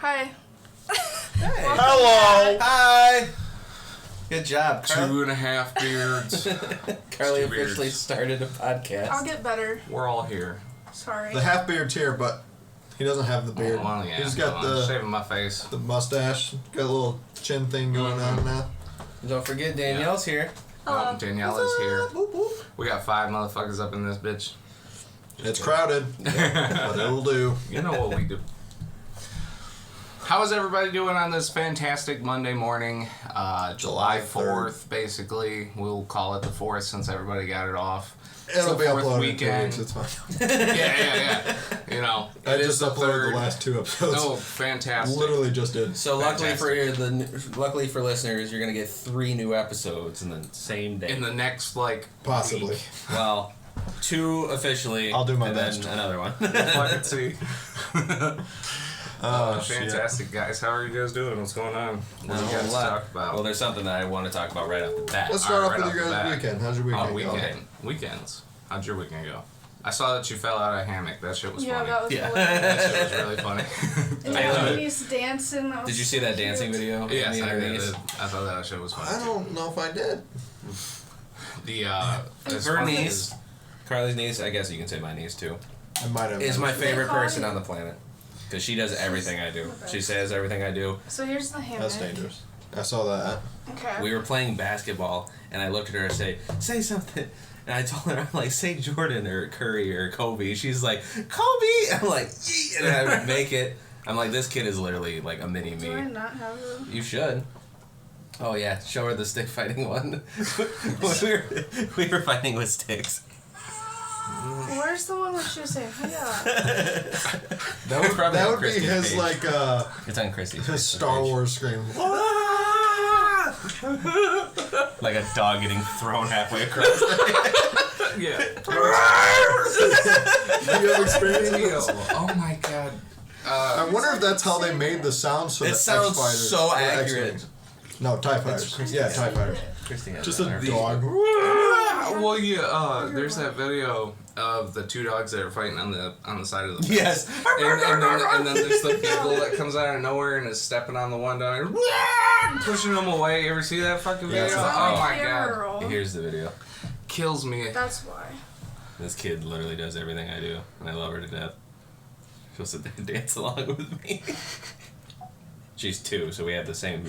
Hi. Hey. Hello. Hi. Good job, Carly. 2.5 beards. Carly officially started a podcast. I'll get better. We're all here. Sorry. The half beard's here, but he doesn't have the beard. Well, yeah, He's got I'm shaving my face. the mustache, got a little chin thing going on now. Don't forget Danielle's here. Hello. Oh, Danielle is here. Whoop, whoop. We got 5 motherfuckers up in this bitch. It's crowded, but it'll do. You know what we do. How is everybody doing on this fantastic Monday morning? July 4th, basically. We'll call it the 4th since everybody got it off. It'll be uploaded weekend. in 2 weeks, it's fine. Yeah. You know, I it is just the uploaded 3rd. the last 2 episodes. Oh, fantastic. Literally just did. So luckily for listeners, you're gonna get 3 new episodes in the same day. In the next, Possibly. week. Well, 2 officially. I'll do my and best. then another one. Let's see. Shit. Fantastic, guys. How are you guys doing? What's going on? What do you guys talk about? Well, there's something that I want to talk about right off the bat. Let's start off right with off your the guys' bat. weekend. How's your weekend Oh, going? weekend. Weekends. How'd your weekend go? I saw that you fell out of a hammock. That shit was Yeah, funny. that was Yeah. hilarious. That shit was really funny. And I love then it. he's dancing. That was Did you see that so dancing cute. video? Yes, Me and I her did. niece? I thought that shit was funny. I don't know if I did. As Her funny niece, as- Carly's niece, I guess you can say my niece too, I might have. is my favorite call person you? on the planet. Because she does everything I do. She says everything I do. So here's the hammock. That's dangerous. I saw that. Okay. We were playing basketball, and I looked at her and say something. And I told her, I'm like, say Jordan or Curry or Kobe. She's like, Kobe! I'm like, yee! And I would make it. I'm like, this kid is literally like a mini Do I me. not have them? You should. Oh yeah, show her the stick fighting one. we were fighting with sticks. Where's the one where she was saying, "Hiya"? That would probably that on would be Christy's his page. It's on Christy's. his Star Wars scream. Like a dog getting thrown halfway across. Yeah. Do you have experience with this? Oh my god. I wonder if that's how they made the sounds for It the sounds X-Fighters. so or accurate. X-Wings. No, TIE Fighters. Yeah, TIE Fighters. Christy has Just that a on her dog. Well, yeah. There's that video of the 2 dogs that are fighting on the side of the fence. Yes. And then there's the beagle that comes out of nowhere and is stepping on the one dog and pushing them away. You ever see that fucking video? Yes, Oh my god. Girl. Here's the video. Kills me. That's why. This kid literally does everything I do, and I love her to death. She'll sit there and dance along with me. She's 2, so we have the same,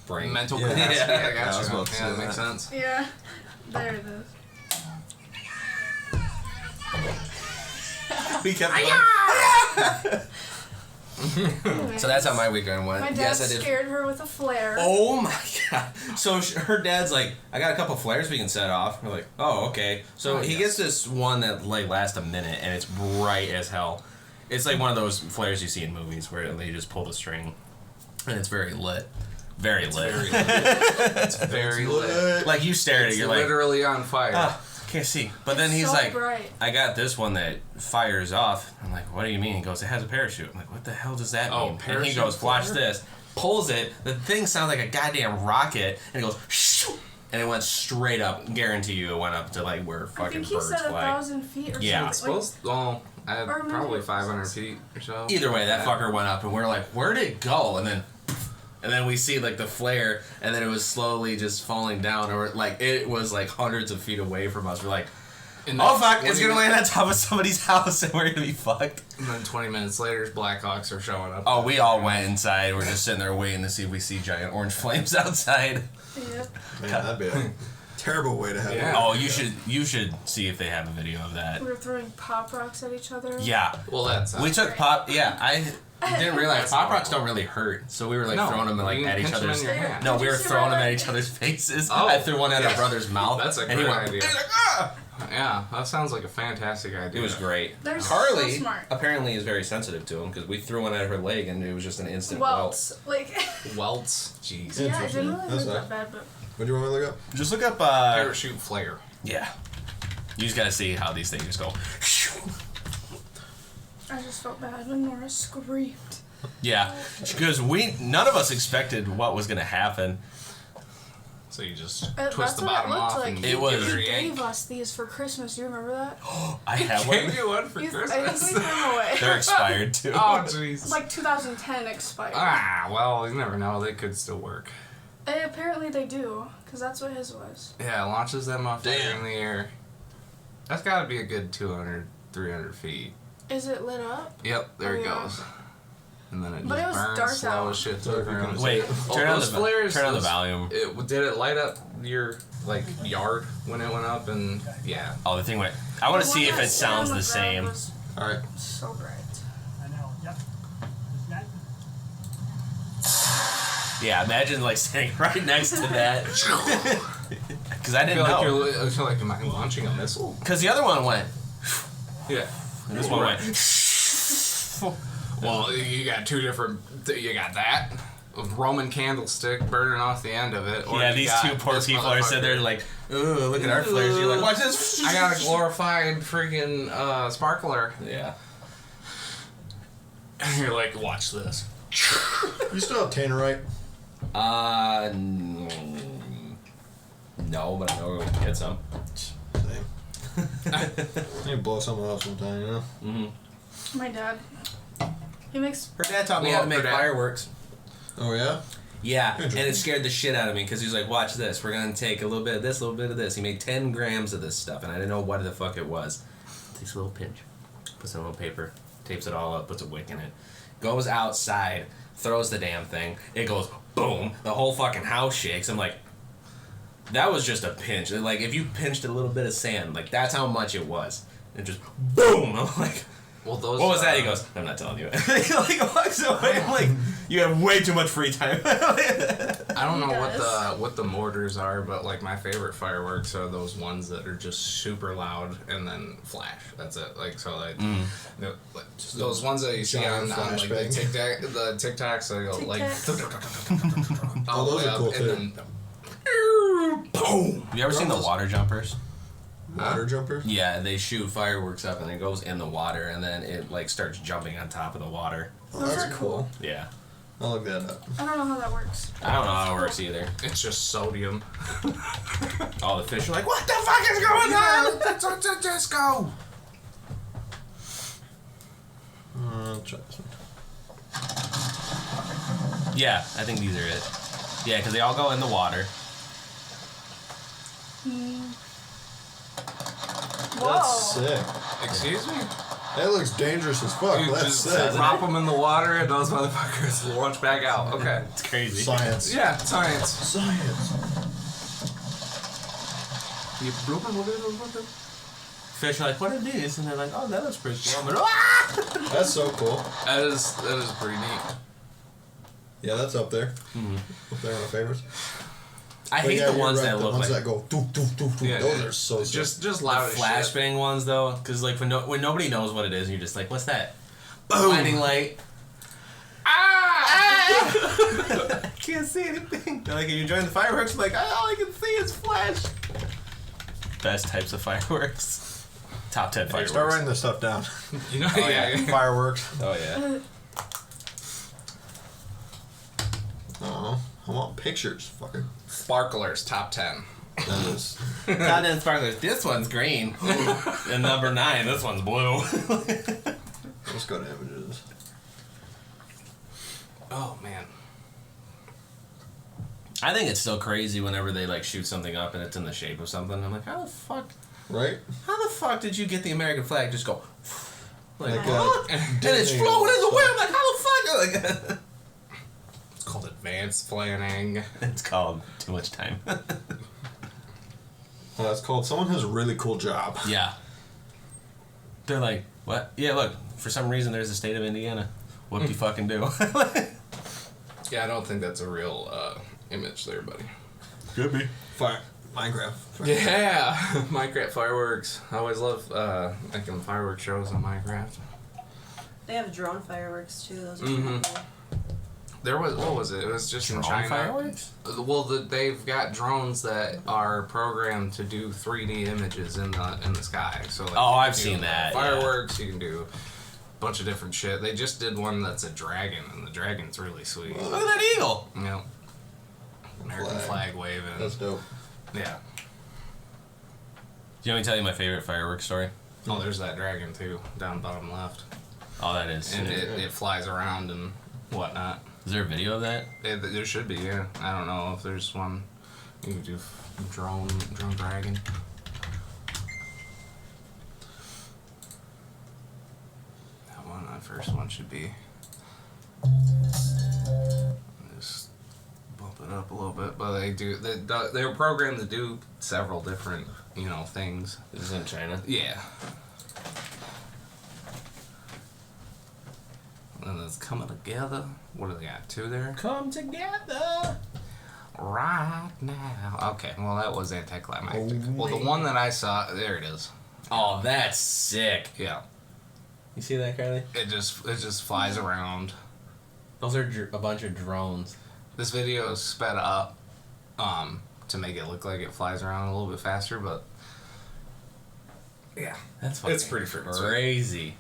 brain. Mental Yeah. capacity, Yeah. I got Yeah, I was you. about to say That makes that. sense. Yeah. There it is. We kept Anyways, So that's how my weekend went. my dad Yes, I did. scared her with a flare. Oh my god. So her dad's like, I got a couple flares we can set off. We're like, oh, okay. So he gets this one that lasts a minute and it's bright as hell. It's like one of those flares you see in movies where they just pull the string and it's very lit. Very lit. It's very lit. Like you stare at it, It's you're like, literally on fire. ah, can't see. But then It's he's so like, bright. I got this one that fires off. I'm like, what do you mean? He goes, it has a parachute. I'm like, what the hell does that Oh, mean? And he parachute goes, watch flare? this. Pulls it. The thing sounds like a goddamn rocket. And it goes, shoo, and it went straight up. Guarantee you, it went up to where I fucking think he birds said fly. 1,000 feet or Yeah. something. I had Or maybe probably it 500 was- feet or so. Either way, that fucker went up, and we're like, where'd it go? And then we see the flare, and then it was slowly just falling down, or it was hundreds of feet away from us. We're like, And oh then fuck, it's 20 gonna land on top of somebody's house, and we're gonna be fucked. And then 20 minutes later, Blackhawks are showing up. Oh, we all went inside. We're just sitting there waiting to see if we see giant orange flames outside. Yep. Man, that'd be a terrible way to have Yeah. it. Oh, you should see if they have a video of that. We were throwing pop rocks at each other. Yeah, Well, that's we took pop. Yeah, I didn't realize That's pop rocks horrible. don't really hurt, so we were No, throwing them you can at each pinch 'em in other's. your hand. No, Did we you were see throwing where them at I- each other's faces. Oh, I threw one at yeah. our brother's mouth. That's a and he great went, idea. He's like, ah! Yeah, that sounds like a fantastic idea. It was great. They're so Carly smart. apparently is very sensitive to them because we threw one at her leg and it was just an instant welt. Welts. Like, Welts. Jeez. yeah, it Interesting. didn't really That's look nice. that bad, but What do you want me to look up? Just look up. Parachute flare. Yeah. You just gotta see how these things just go. I just felt bad when Nora screamed. Yeah, because none of us expected what was gonna happen. So you just That's twist the what bottom it looked off like. and It give was- her He a yank. gave us these for Christmas. Do you remember that? I have Gave one. you one for I Christmas? think we threw them away. They're expired too. Oh, jeez. It's like 2010 expired. Well, you never know. They could still work. Apparently they do, because that's what his was. Yeah, it launches them off Damn. in the air. That's got to be a good 200, 300 feet. Is it lit up? Yep, there Oh, it yeah. goes. And then it But just it was burns dark slow out. as shit to So the if you ground. can- Wait, Oh, turn on the those flares, turn on the those- volume. Did it light up your yard when it went up? And yeah. Oh, the thing went. I want to The see one if that it sounds sat on the ground same. was All right. so bright. I know, yep. Isn't that Yeah, imagine like standing right next to that. Because I I didn't feel know. like I feel like am I launching a missile? Because the other one went. Yeah. And this one went. Well, you got two different. You got that Roman candlestick burning off the end of it. Or Yeah, you these got two poor this people are sitting there motherfucker. like, ooh, look at our flares. You're like, watch this. I got a glorified freaking sparkler. Yeah. And you're like, watch this. You still have tannerite? No, but I know we can get some. Same. You can blow some out sometime, you know? Mm-hmm. My dad, he makes. Her dad taught me how to make Her dad. fireworks. Oh, yeah? Yeah, and Interesting. it scared the shit out of me because he was like, watch this. We're going to take a little bit of this, a little bit of this. He made 10 grams of this stuff, and I didn't know what the fuck it was. Takes a little pinch, puts it on a little paper, tapes it all up, puts a wick in it. Goes outside, throws the damn thing. It goes boom. The whole fucking house shakes. I'm like, that was just a pinch. Like, if you pinched a little bit of sand, like, that's how much it was. And just boom. I'm like, Well, those. what was that? He goes, I'm not telling you. He like walks away. I'm like, you have way too much free time. I don't He know does. what the mortars are, but like my favorite fireworks are those ones that are just super loud and then flash. That's it. Like so, like, like those ones that you see on giant like the flashbang. TikToks. They go like Tic-tacs. all Oh, the those way are up, cool, and too. then boom. Have you ever seen the water jumpers? Water jumpers? Yeah, they shoot fireworks up and it goes in the water and then it like starts jumping on top of the water. Oh, Those that's are cool. Yeah. I'll look that up. I don't know how that works. I don't know how it works either. It's just sodium. All the fish are like, what the fuck is going on? That's a disco. I'll try this one. Yeah, I think these are it. Yeah, because they all go in the water. Whoa. That's sick. Excuse me. That looks dangerous as fuck. You but That's just sick. drop them in the water and those motherfuckers launch back out. Okay. It's crazy. Science. Yeah, science. Science. Fish are like, what are these? And they're like, oh, that looks pretty cool. I'm like, ah! That's so cool. That is pretty neat. Yeah, that's up there. Up there on the favorites. I But hate yeah, the you're ones right, that the look ones like that go doof, doof, doof, doof. Yeah, Those yeah. are so sick. Just loud as shit. flashbang ones though, because like when nobody knows what it is, and you're just like, what's that? Blinding light. I can't see anything. They're like, are you enjoying the fireworks? I'm like, all I can see is flash. Best types of fireworks. Top 10 Hey, fireworks. start writing this stuff down. You know, yeah. Fireworks. Oh yeah. Oh, I want pictures. Fucker. Sparklers, top 10. That is. Top 10 sparklers. This one's green. And number 9, this one's blue. Let's go to images. Oh, man. I think it's still crazy whenever they like shoot something up and it's in the shape of something. I'm like, how the fuck did you get the American flag just go like what? And it's Disney flowing in the stuff. wind. I'm like, how the fuck? Like, It's called advanced planning. it's called too much time. That's called someone has a really cool job. Yeah. They're like, what? Yeah, look, for some reason there's the state of Indiana. What do you fucking do? Yeah, I don't think that's a real image there, buddy. Could be. Minecraft. Yeah, Minecraft fireworks. I always love making fireworks shows on Minecraft. They have drone fireworks too. Those are Mhm. cool. There was, what was it? It was just in Drone China. fireworks? Well, they've got drones that are programmed to do 3D images in the sky. So like, Oh, you I've can seen do that, Fireworks. You can do a bunch of different shit. They just did one that's a dragon, and the dragon's really sweet. Look at that eagle. You know, American flag waving. That's dope. Yeah. Do you want me to tell you my favorite fireworks story? Oh, there's that dragon too, down bottom left. Oh, that is. And it flies around and whatnot. Is there a video of that? There should be, yeah. I don't know if there's one. You can do drone dragon. That one, that first one should be. Just bump it up a little bit, but they're programmed to do several different, things. This is in China. Yeah. And it's coming together. What do they got? 2 there? Come together. Right now. Okay, well that was anticlimactic. Oh, Well, the one that I saw, there it is. Oh, that's sick. Yeah. You see that, Kylie? It just flies around. Those are a bunch of drones. This video is sped up to make it look like it flies around a little bit faster, but yeah, That's it's pretty freaking sweet. crazy.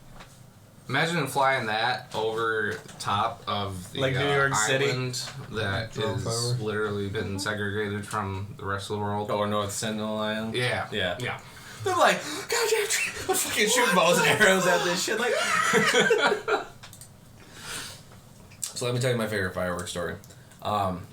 Imagine flying that over top of the Like New York City? island that Drone is fireworks. literally been segregated from the rest of the world. Or North Sentinel Island. Yeah. Yeah. Yeah. They're like, goddamn, I'm fucking shooting bows and arrows at this shit. Like. So let me tell you my favorite fireworks story.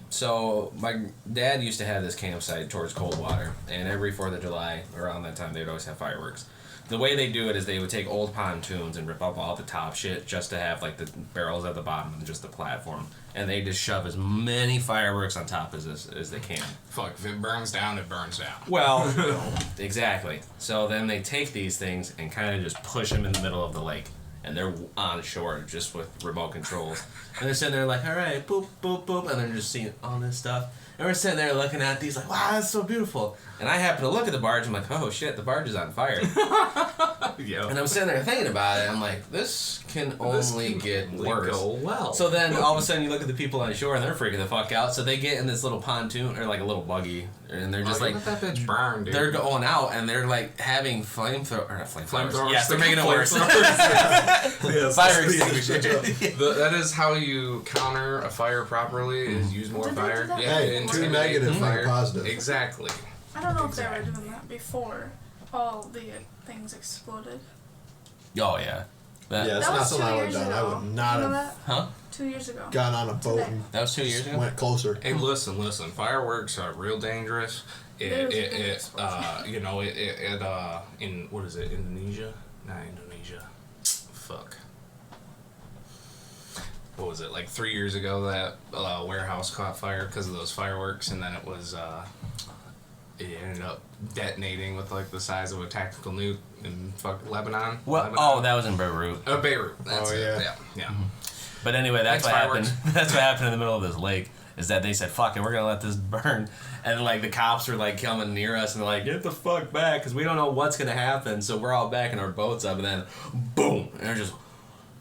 So my dad used to have this campsite towards Coldwater, and every 4th of July, around that time, they'd always have fireworks. The way they do it is they would take old pontoons and rip up all the top shit just to have like the barrels at the bottom and just the platform, and they just shove as many fireworks on top as they can. Fuck, if it burns down, it burns down. Well, exactly. So then they take these things and kind of just push them in the middle of the lake, and they're on shore just with remote controls, and they're sitting there like, all right, boop, boop, boop, and they're just seeing all this stuff. And we're sitting there looking at these like, wow, that's so beautiful. And I happen to look at the barge, I'm like, oh shit, the barge is on fire. Yeah. And I'm sitting there thinking about it, I'm like, this can only get worse. Go well. So then all of a sudden you look at the people on shore and they're freaking the fuck out. So they get in this little pontoon, or like a little buggy, and they're just like, let that bitch burn, dude. they're going out and they're like having flamethrowers. Flamethrowers. Yes, they're making it worse. Yes, Fire speed. extinguisher. That is how you counter a fire properly, is use more Did they do fire. that? Yeah, Hey, intimidate 2 negative, the 5 positive. Exactly. I don't know if they were doing that before all the things exploded. Oh yeah. That, Yeah, it's That not was something 2 I would have years done. I ago. would not You know have that? Huh? 2 years ago. gotten on a boat Today. and That was 2 years ago? went closer. Hey, listen. Fireworks are real dangerous. In what is it? Indonesia? Not Indonesia. Fuck. What was it? Like 3 years ago, that warehouse caught fire because of those fireworks, and then it was it ended up detonating with like the size of a tactical nuke in Lebanon. Well, Lebanon. oh, that was in Beirut. Beirut. That's Oh, it. yeah. Yeah. But anyway, that's Thanks, what happened. fireworks. That's what happened in the middle of this lake. Is that they said, "Fuck it, we're gonna let this burn," and like the cops were like coming near us and they're like, "Get the fuck back," because we don't know what's gonna happen. So we're all backing our boats up, and then boom, and there's just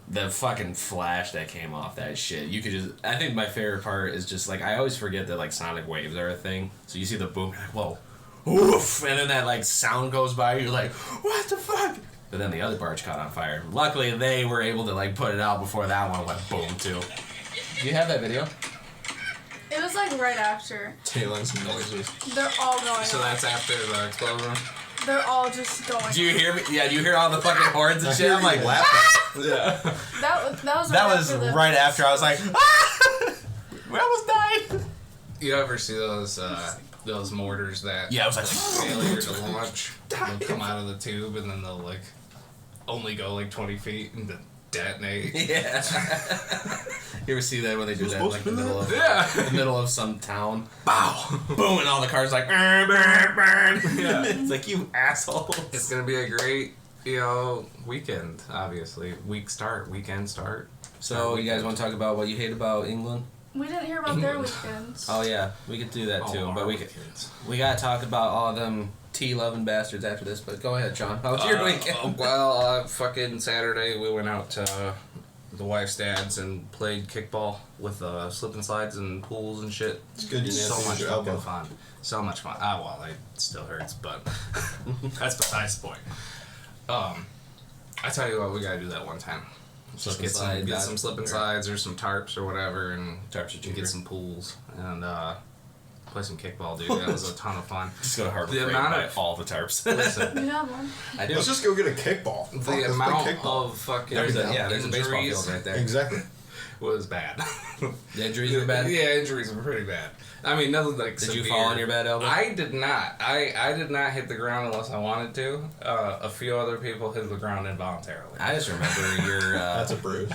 the fucking flash that came off that shit. You could just. I think my favorite part is just like I always forget that like sonic waves are a thing. So you see the boom, you're like, whoa, woof, and then that like sound goes by, you're like, what the fuck? But then the other barge caught on fire. Luckily, they were able to like put it out before that one went boom too. Do you have that video? It was like right after. Tailing some noises. They're all going So on. that's after the explosion. They're all just going Do you hear me? Yeah, do you hear all the fucking horns and shit? I'm like, you. laughing. Yeah. That was That right was after the- right after I was like, ah! We almost died. You ever see those mortars that Yeah, I was like, failure to launch? They'll come out of the tube and then they'll like only go like 20 feet and then detonate. Yeah. You ever see that when they do that in like the middle of Yeah. the middle of some town? Bow, boom, and all the cars like burn, burn, burn. Yeah. It's like you assholes. It's gonna be a great, weekend. Obviously, weekend start. So you guys want to talk about what you hate about England? We didn't hear about their weekends. Oh yeah, we could do that too. Oh, But our we gotta talk about all them tea-loving bastards after this. But go ahead, Sean. How was your weekend? Fucking Saturday we went out to the wife's dad's and played kickball with slip and slides and pools and shit. It's good you didn't So lose much your fucking elbow. fun. So much fun. Well, it still hurts, but that's besides the point. I tell you what, we gotta do that one time. Slip and Get slide, some slip and slides or some tarps or whatever, and Tarps are cheaper. get some pools. And play some kickball, dude. That was a ton of fun. Just go to Harbor The Freight amount and buy of- all the tarps. Listen, You have one. I do. Let's just go get a kickball. Fuck, the let's play amount kickball. of fucking There's a baseball injuries field right there. Exactly. was bad. The injuries were bad? Yeah, injuries were pretty bad. I mean, nothing like Did severe. you fall on your bad elbow? I did not. I did not hit the ground unless I wanted to. A few other people hit the ground involuntarily. I just remember your. That's a bruise.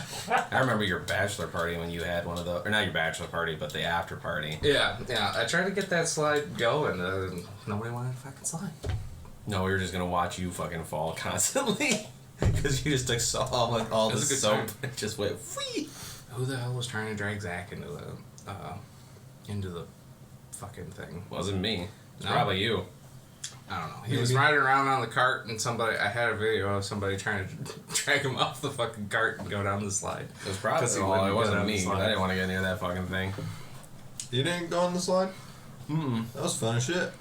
I remember your bachelor party when you had one of those, or not your bachelor party, but the after party. Yeah. I tried to get that slide going. Nobody wanted to fucking slide. No, we were just gonna watch you fucking fall constantly because you just took all It the was a good soap time. and just went. Whee! Who the hell was trying to drag Zach into the fucking thing? Wasn't me. It's No? probably you. I don't know. He was Maybe. riding around on the cart, and I had a video of somebody trying to drag him off the fucking cart and go down the slide. It was probably. 'Cause he Well, wouldn't it get wasn't on the me. 'Cause slide. I didn't want to get near that fucking thing. You didn't go on the slide? Mm. That was fun as shit.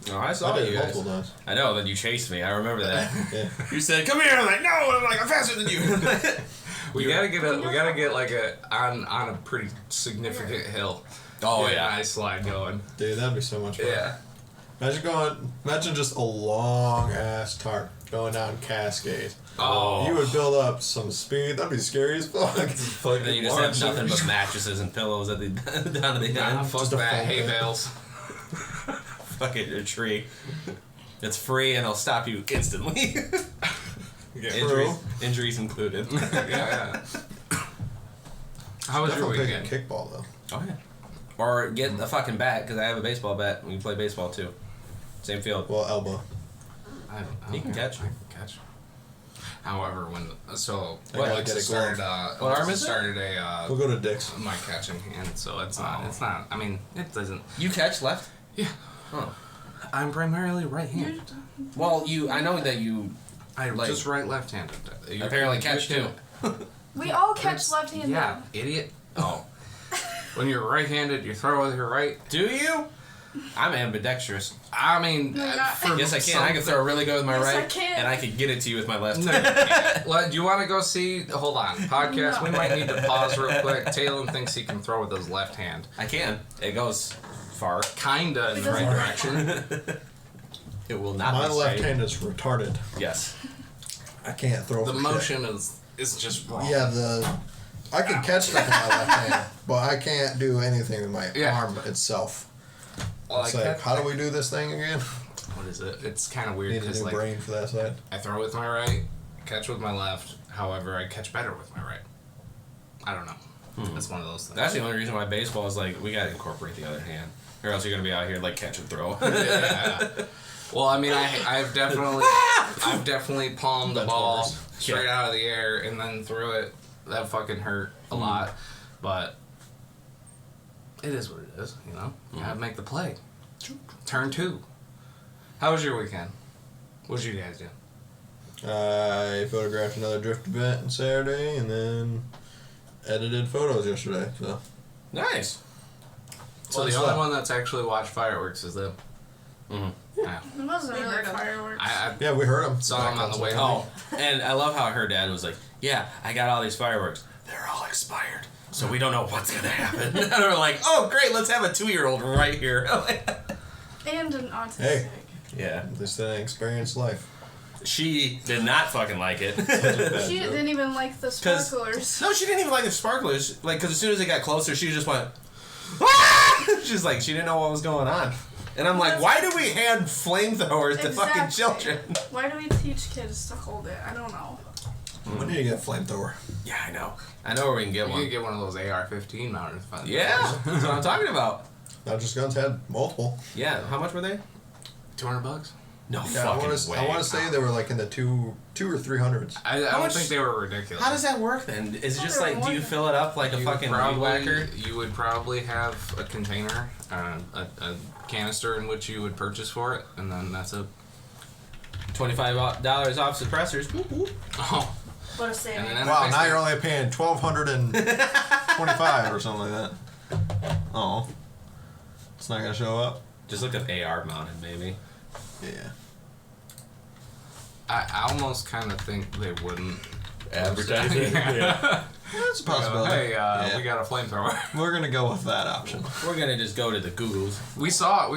No, I saw I did you it guys. multiple times. I know that you chased me. I remember that. Yeah. You said, "Come here." I'm like, "No." I'm like, "I'm faster than you." We gotta get like on a pretty significant hill. Oh Get a yeah. nice slide going. Dude, that'd be so much fun. Yeah. Imagine just a long ass tarp going down Cascades. Oh. You would build up some speed. That'd be scary as fuck. And then you just have nothing but mattresses and pillows at the down at the Nah, end. fuck Just a that. full Hay bed. bales. Fucking a tree. It's free and it'll stop you instantly. Injuries included. Yeah. How was your Definitely weekend? picking kickball though. Oh yeah. Or get a fucking bat because I have a baseball bat. We can play baseball too. Same field. Well, elbow. I He can catch. I can catch. However, I gotta Alexa get a started, glove. What arm Alexa is it? started a We'll go to Dick's. my catching hand, so it's not. I mean, it doesn't. You catch left? Yeah. Huh. I'm primarily right-handed. Well, I know that you I like- just left-handed. You apparently catch too. We all catch left-handed. Yeah, idiot. Oh. When you're right-handed, you throw with your right. Do you? I'm ambidextrous. I mean, No, you're not. for Yes, I can. I can throw really good with my Yes, I right, can. and I can get it to you with my left. No, you can't. Well, do you want to go see? Hold on, podcast. No. We might need to pause real quick. Talon thinks he can throw with his left hand. I can. It goes far. Kinda in It the right doesn't- direction. It will not My be left straight. hand is retarded. Yes. I can't throw The for motion is just wrong. shit. Yeah, I can catch stuff with my left hand, but I can't do anything with my Yeah. arm itself. Well, It's I like, catch- how do we do this thing again? What is it? It's kind of weird Need a because new like brain for that side. I throw with my right, catch with my left. However, I catch better with my right. I don't know. It's one of those things. That's the only reason why baseball is like we gotta incorporate the other hand, or else you're gonna be out here like catch and throw. Yeah. Well, I mean, I've definitely palmed the That's ball worse. straight out of the air and then threw it. That fucking hurt a lot, but it is what it is. You know, you gotta make the play. Turn 2. How was your weekend? What did you guys do? I photographed another drift event on Saturday, and then edited photos yesterday. So Nice. So Fun the stuff. only one that's actually watched fireworks is them. Mhm. Yeah. It wasn't We really heard 'em. fireworks. I yeah, we heard them. saw them on the way Oh, home. and I love how her dad was like, "Yeah, I got all these fireworks. They're all expired, so we don't know what's gonna happen." And we're like, "Oh, great! Let's have a 2-year-old right here." And an autistic. Hey. Yeah, At least they experienced life. she did not fucking like it. She didn't even like the 'Cause- sparklers. No, she didn't even like the sparklers. Like, because as soon as it got closer, she just went, "Ah!" She's like, she didn't know what was going on. And I'm like, why do we hand flamethrowers to fucking Exactly. children? Why do we teach kids to hold it? I don't know. When do you get a flamethrower? Yeah, I know. I know where we can get You one. could get one of those AR-15 mounted. Yeah, that's what I'm talking about. Not just guns, had multiple. Yeah, how much were they? $200. No Yeah, fucking I way. want to say they were like in the two or 300s. I don't much- think they were ridiculous. How does that work then? Is it just they're like, do more you than- fill it up like a fucking weed whacker? You would probably have a container, a canister in which you would purchase for it, and then that's it. $25 off suppressors. Whoop, whoop. Oh, What a saving. and then Wow, if now they you're start- only paying $1,225 or something like that. Oh, it's not gonna show up. Just look up AR mounted, maybe. Yeah. I almost kind of think they wouldn't Advertise it? Yeah. That's a possibility. Hey, Yeah. we got a flamethrower. We're gonna go with that option. We're gonna just go to the Googles. We saw,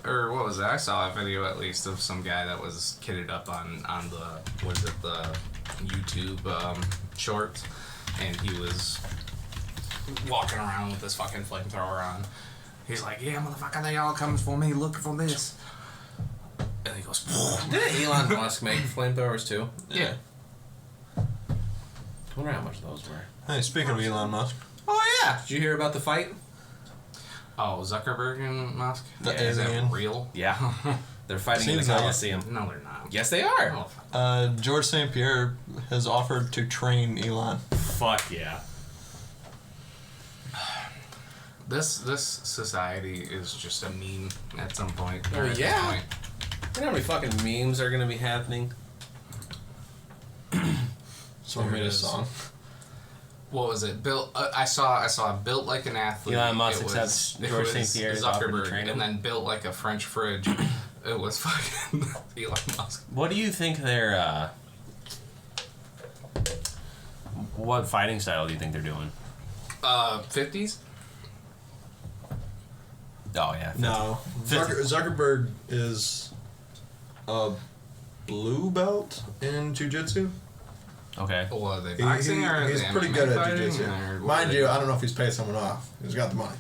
or what was it? I saw a video at least of some guy that was kitted up on the, what is it, the YouTube shorts, and he was walking around with this fucking flamethrower on. He's like, yeah, motherfucker, they all coming for me, looking for this. And he goes, Didn't Elon Musk make flamethrowers too? yeah. I wonder how much those were. Hey, speaking of Elon Musk, Oh yeah, did you hear about the fight? Oh, Zuckerberg and Musk? The Is that alien. real? Yeah, they're fighting in the Seems like it. Coliseum. No, they're not. Yes, they are. Oh, George St. Pierre has offered to train Elon. Fuck yeah. This society is just a meme at some point. Oh, Or at this yeah. point. You know how many fucking memes are gonna be happening? So we made a song. What was it? Built. I saw built like an athlete. Elon Musk It was- accepts it George was St. Pierre's offer to Zuckerberg, train him. and then built like a French fridge. It was fucking Elon Musk. What do you think their what fighting style do you think they're doing? 50s. Oh yeah. No. Zuckerberg is a blue belt in jiu-jitsu. Okay. Well, are they boxing or are he's they pretty MMA good at fighting, jiu-jitsu. or what Mind are you, they- I don't know if he's paid someone off. He's got the money.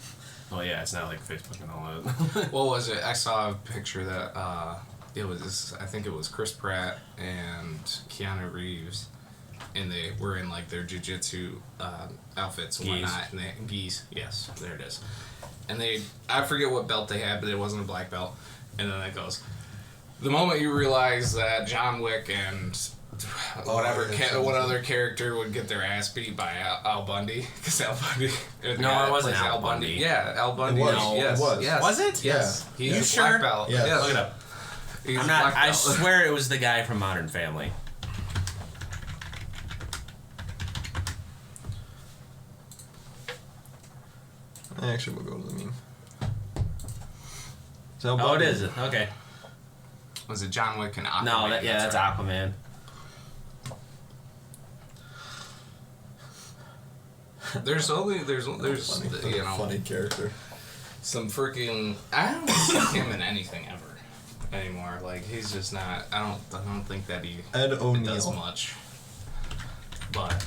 Oh yeah, it's not like Facebook and all that. What was it? I saw a picture that it was. I think it was Chris Pratt and Keanu Reeves, and they were in like their jiu-jitsu outfits and Gis. whatnot. And they gis, yes, there it is. And I forget what belt they had, but it wasn't a black belt. And then it goes, the moment you realize that John Wick and what other character would get their ass beat by Al Bundy, because Al Bundy. No, it wasn't Al Bundy. Yeah, Al Bundy. It was. No, yes, It was. yes. Was it? Yes. Yeah. He's You a sure? black belt. Yeah. Yes. Look it up. He's a I'm not. black I belt. swear it was the guy from Modern Family. Actually, we'll go to the meme. So, Oh, it is. Okay. Was it John Wick and Aquaman? No, that's right. Aquaman. There's funny, you know funny character. some freaking. I don't see him in anything ever anymore. Like he's just not. I don't think that he Ed does O'Neill. much. But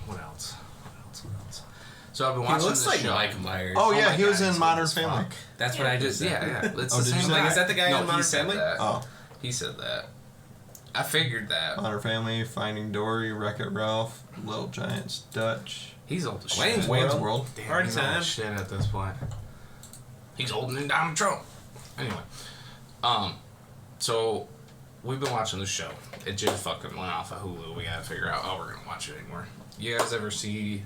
what else? So I've been He watching looks this like show. Mike Myers. Oh, yeah, my he was God, in he's Modern old as Family. fuck. That's what I just said. Yeah. It's Oh, the did you same say guy. Is that the guy no, in Modern he said Family? That. Oh, He said that. I figured that. Modern Family, Finding Dory, Wreck-It Ralph, Little Giants, Dutch, He's old as shit. Wayne's Wayne's World. Damn, Hard he's old time. as shit at this point. He's older than Donald Trump. Anyway, so we've been watching this show. It just fucking went off of Hulu. We gotta figure out how we're gonna watch it anymore. You guys ever see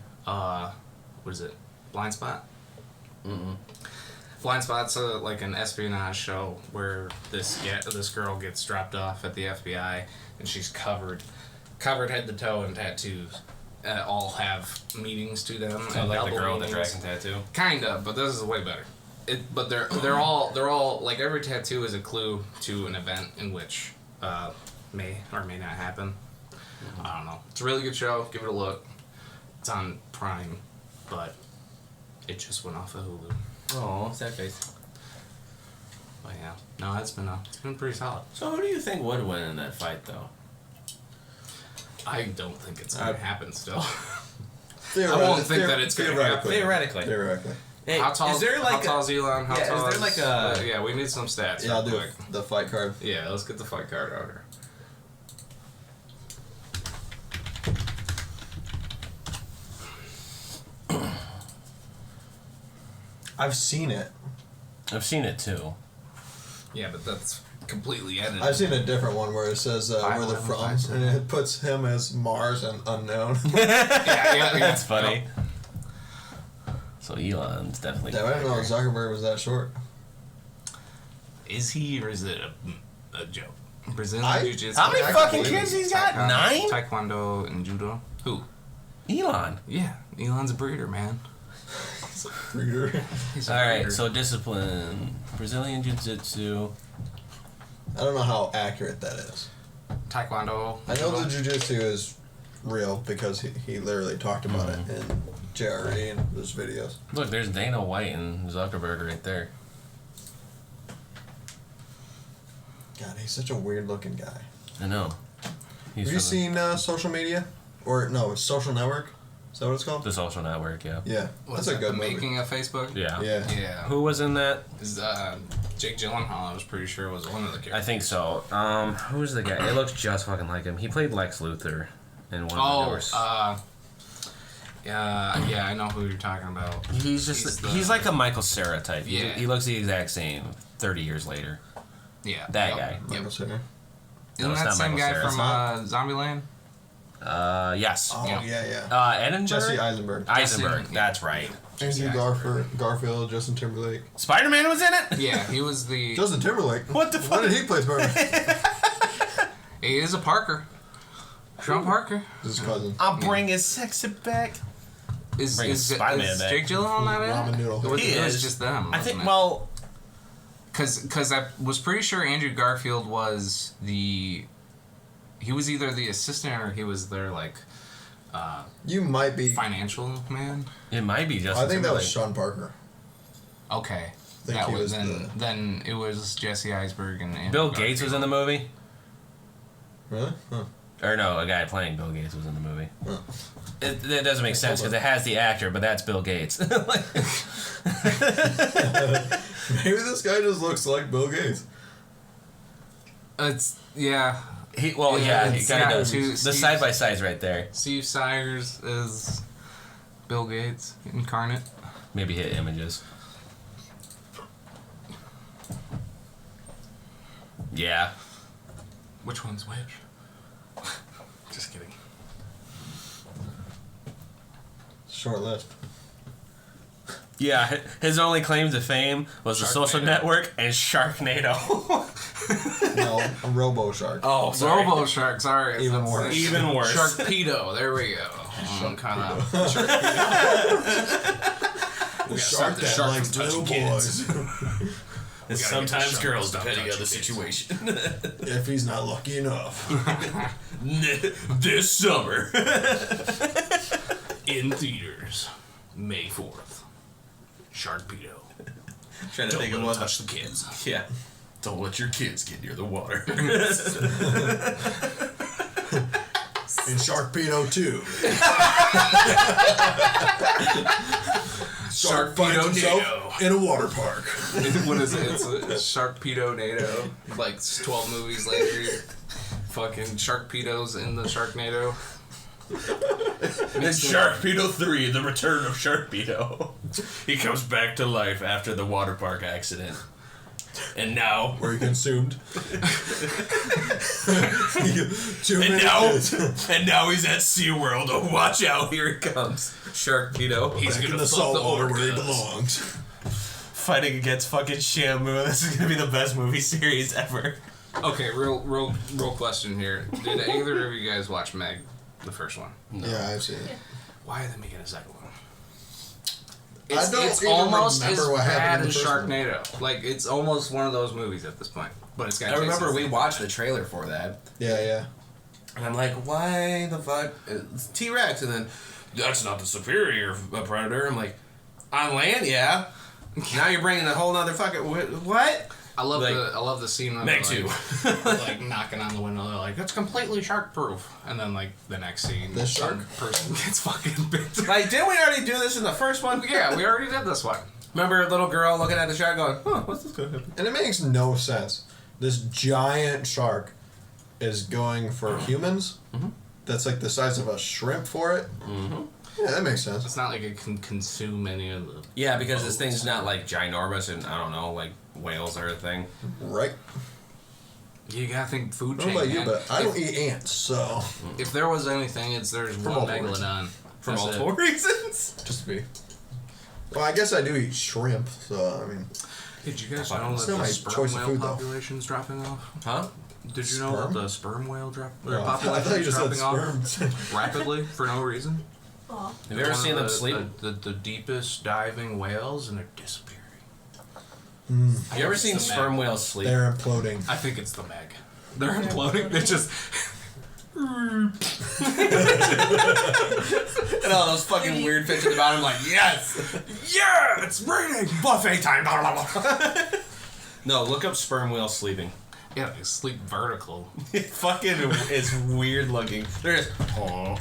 what is it? Blind Spot? Mm-mm. Blind Spot's like an espionage show where this girl gets dropped off at the FBI and she's covered head to toe in tattoos. All have meanings to them. So and like the double girl with the meanings. dragon tattoo. Kinda, but this is way better. But they're all like every tattoo is a clue to an event in which may or may not happen. I don't know. It's a really good show. Give it a look. It's on Prime, but it just went off of Hulu. Oh, sad face. But yeah, no, it's been pretty solid. So who do you think would win in that fight, though? I don't think it's gonna happen still. I won't think that it's gonna happen. Theoretically. Theoretically. Hey, How tall is there like how tall's Elon? How yeah, is tall there like a- yeah, we need some stats. Yeah, I'll real do quick. the fight card. Yeah, let's get the fight card out here. I've seen it. I've seen it too. Yeah, but that's completely edited. I've seen a different one where it says where they're 5'11", from, 5'7". and it puts him as Mars and unknown. yeah, That's funny. So Elon's definitely. Damn, I didn't know Zuckerberg was that short. Is he or is it a joke? Brazilian I- Jiu-Jitsu. How many I fucking believe kids he's got? 9? Taekwondo and Judo. Who? Elon. Yeah, Elon's a breeder, man. Breeder. He's a All right, breeder. so discipline, Brazilian Jiu-Jitsu. I don't know how accurate that is. Taekwondo. I know the jiu-jitsu is real because he literally talked about it in JRE and his videos. Look, there's Dana White and Zuckerberg right there. God, he's such a weird looking guy. I know. Have you seen Social Media? Or, no, Social Network? Is that what it's called? The Social Network, yeah. Yeah, that's a good movie. Making of Facebook? Yeah. Yeah. Who was in that? Is Jake Gyllenhaal, I was pretty sure, was one of the characters. I think so. Who's the guy? It looks just fucking like him. He played Lex Luthor in one of the Doors. Yeah, I know who you're talking about. He's like a Michael Cera type. Yeah. He looks the exact same 30 years later. Yeah. That guy. Michael Cera. Isn't it's that not same Michael guy Cera, it's from Zombieland? Yes. Oh, Yeah. yeah. Edinburgh? Jesse Eisenberg. Eisenberg, Jesse- that's right. Andrew Garfield, Justin Timberlake. Spider-Man was in it? Yeah, he was the... Justin Timberlake? What the fuck? When did he play Spider-Man? He is a Parker. Sean Parker. His cousin. I'm bringing sexy back. Is Bring Spider-Man back. Jake Gyllenhaal not in Ramen it? noodle. It was, He it was is. just them. I think, wasn't it? well... Because I was pretty sure Andrew Garfield was the... He was either the assistant or he was their, like... You might be. financial man? It might be Justin I think that was Timberlake. Sean Parker. Okay. think That he was was then it was Jesse Eisenberg and Andrew Bill Gates was in the movie? Really? Huh. Or no, a guy playing Bill Gates was in the movie. Huh. It doesn't make sense because it has the actor, but that's Bill Gates. Maybe this guy just looks like Bill Gates. It's yeah. He Yeah, he it's kind got of two- does. The side by side's right there. Steve Sayers is Bill Gates incarnate. Maybe hit images. Yeah. Which one's which? Just kidding. Short list. Yeah, his only claim to fame was the Social Sharknado. Network and Sharknado. No, a Robo Shark. Oh, Robo Shark, sorry. Even That's- worse. Even worse. Sharkpedo, there we go. Kind of. The shark that likes little boys. And sometimes girls, depending on the situation. If he's not lucky enough. This summer. In theaters, May 4th. Sharkpedo. Trying to think of Don't what touch the kids. Yeah. Don't let your kids get near the water. In Sharkpedo 2. Shark finds Sharkpedo himself NATO. in a water park. What is it? It's a Sharkpedo NATO. Like 12 movies later, fucking Sharkpedo's in the Sharknado. In Sharkpedo 3, The Return of Sharkpedo. He comes back to life after the water park accident. And now... Where he consumed. And now he's at SeaWorld. Oh, watch out, here he comes. Sharkpedo. He's Back in gonna the fuck salt the water where he orcas. belongs. Fighting against fucking Shamu. This is gonna be the best movie series ever. Okay, real question here. Did either of you guys watch Meg, the first one? No. Yeah, I've seen it. Why are they making a second one? I don't It's even almost as remember what bad happened in as the first one. Sharknado. Like, it's almost one of those movies at this point. But it's got I remember Jason we Statham. watched the trailer for that. Yeah. And I'm like, why the fuck? It's T-Rex. And then, that's not the superior predator. I'm like, on land, yeah. Now you're bringing a whole nother fucking... What? I love like, the scene when Meg they're 2. like knocking on the window. They're like, "It's completely shark proof." And then like the next scene, This shark? some person gets fucking bit. Like, didn't we already do this in the first one? Yeah, we already did this one. Remember a little girl looking at the shark going, huh, what's this gonna happen? And it makes no sense. This giant shark is going for humans. Mm-hmm. That's like the size of a shrimp for it. Mm-hmm. Yeah, that makes sense. It's not like it can consume any of the. Yeah, because this thing's not like ginormous and I don't know, like whales are a thing. Right? You gotta think food I chain. don't know about you, man. but I don't eat ants, so... If there was anything, there's one multiple megalodon. For That's multiple reasons. Just to be... Well, I guess I do eat shrimp, so, I mean... Did you guys Fucking- know It's that not the my sperm choice of whale food, though. population's dropping off? Huh? Did you know Sperm? that the sperm whale I population thought you is just said dropping sperm. off rapidly for no reason? Aw. Have you ever One seen of them the- sleep? The deepest diving whales, and they're disappearing. Have you ever seen It's the sperm Meg. whales sleep? They're imploding. I think it's the Meg. They're imploding. They just and all those fucking weird fish at the bottom, like, yes! Yeah! It's raining! Buffet time! No, look up sperm whale sleeping. Yeah, they sleep vertical. It fucking is weird looking. They're just, oh.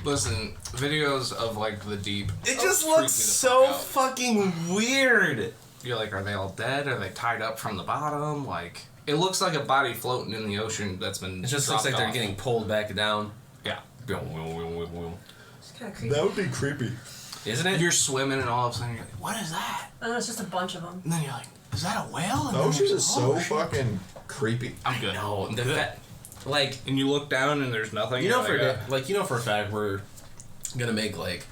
Listen, videos of like the deep. It just freak me looks the so fuck out. fucking weird. You're like, are they all dead? Are they tied up from the bottom? Like, it looks like a body floating in the ocean that's been. It just looks like they're off. getting pulled back down. Yeah. It's kind of creepy. That would be creepy. Isn't it? You're swimming and all of a sudden you're like, what is that? And it's just a bunch of them. And then you're like, is that a whale? And The then ocean there's- is so oh, shit. fucking creepy. I'm good. No, I'm the good. like, And you look down and there's nothing. you know, you're for like, you know, for a fact, we're gonna make like,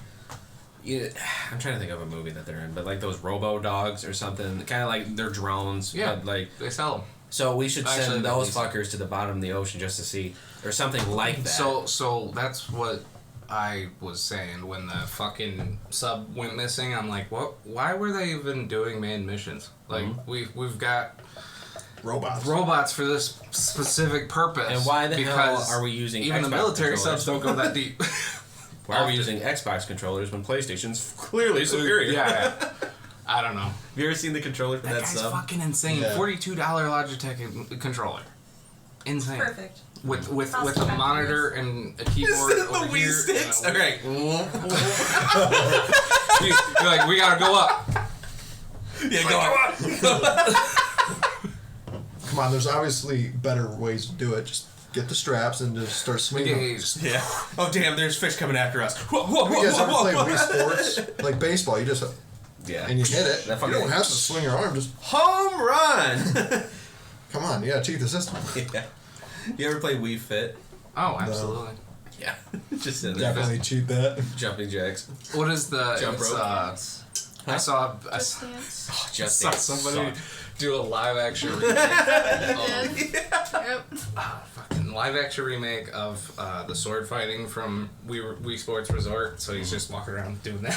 I'm trying to think of a movie that they're in, but like those robo dogs or something, kind of like they're drones. Yeah. But like, they sell them. so we should Actually, send they those lease fuckers to the bottom of the ocean just to see, or something like that. So that's what I was saying when the fucking sub went missing. I'm like, what? Why were they even doing manned missions? Like we've got robots for this specific purpose. And why the hell because are we using even the Xbox military controllers? subs don't go that deep. Why are we often. using Xbox controllers when PlayStation's clearly superior? Yeah. I don't know. Have you ever seen the controller for That that guy's sub? fucking insane. Yeah. $42 Logitech controller. Insane. Perfect. With Cost a effective. monitor and a keyboard Is it the over Wii here. sticks? and a- Okay. You're like, we gotta go up. Yeah, go on. Come on, there's obviously better ways to do it. Just get the straps and just start swinging. them. Engaged. Yeah. Oh damn! There's fish coming after us. Whoa, whoa, Have whoa, you guys ever whoa, play whoa. Wii Sports? Like baseball, you just Yeah. and you hit it. That You don't fucking- have to swing your arm. Just Home run. come on. You gotta cheat the system. Yeah. You ever play Wii Fit? Oh, absolutely. Yeah. Just in there. Definitely cheat that. Jumping jacks. What is the Jump it's, rope. I saw Just Dance. Oh, just saw Dance somebody sucked. do a live action remake. Yep. Fucking live action remake of the sword fighting from Wii Sports Resort. So he's just walking around doing that.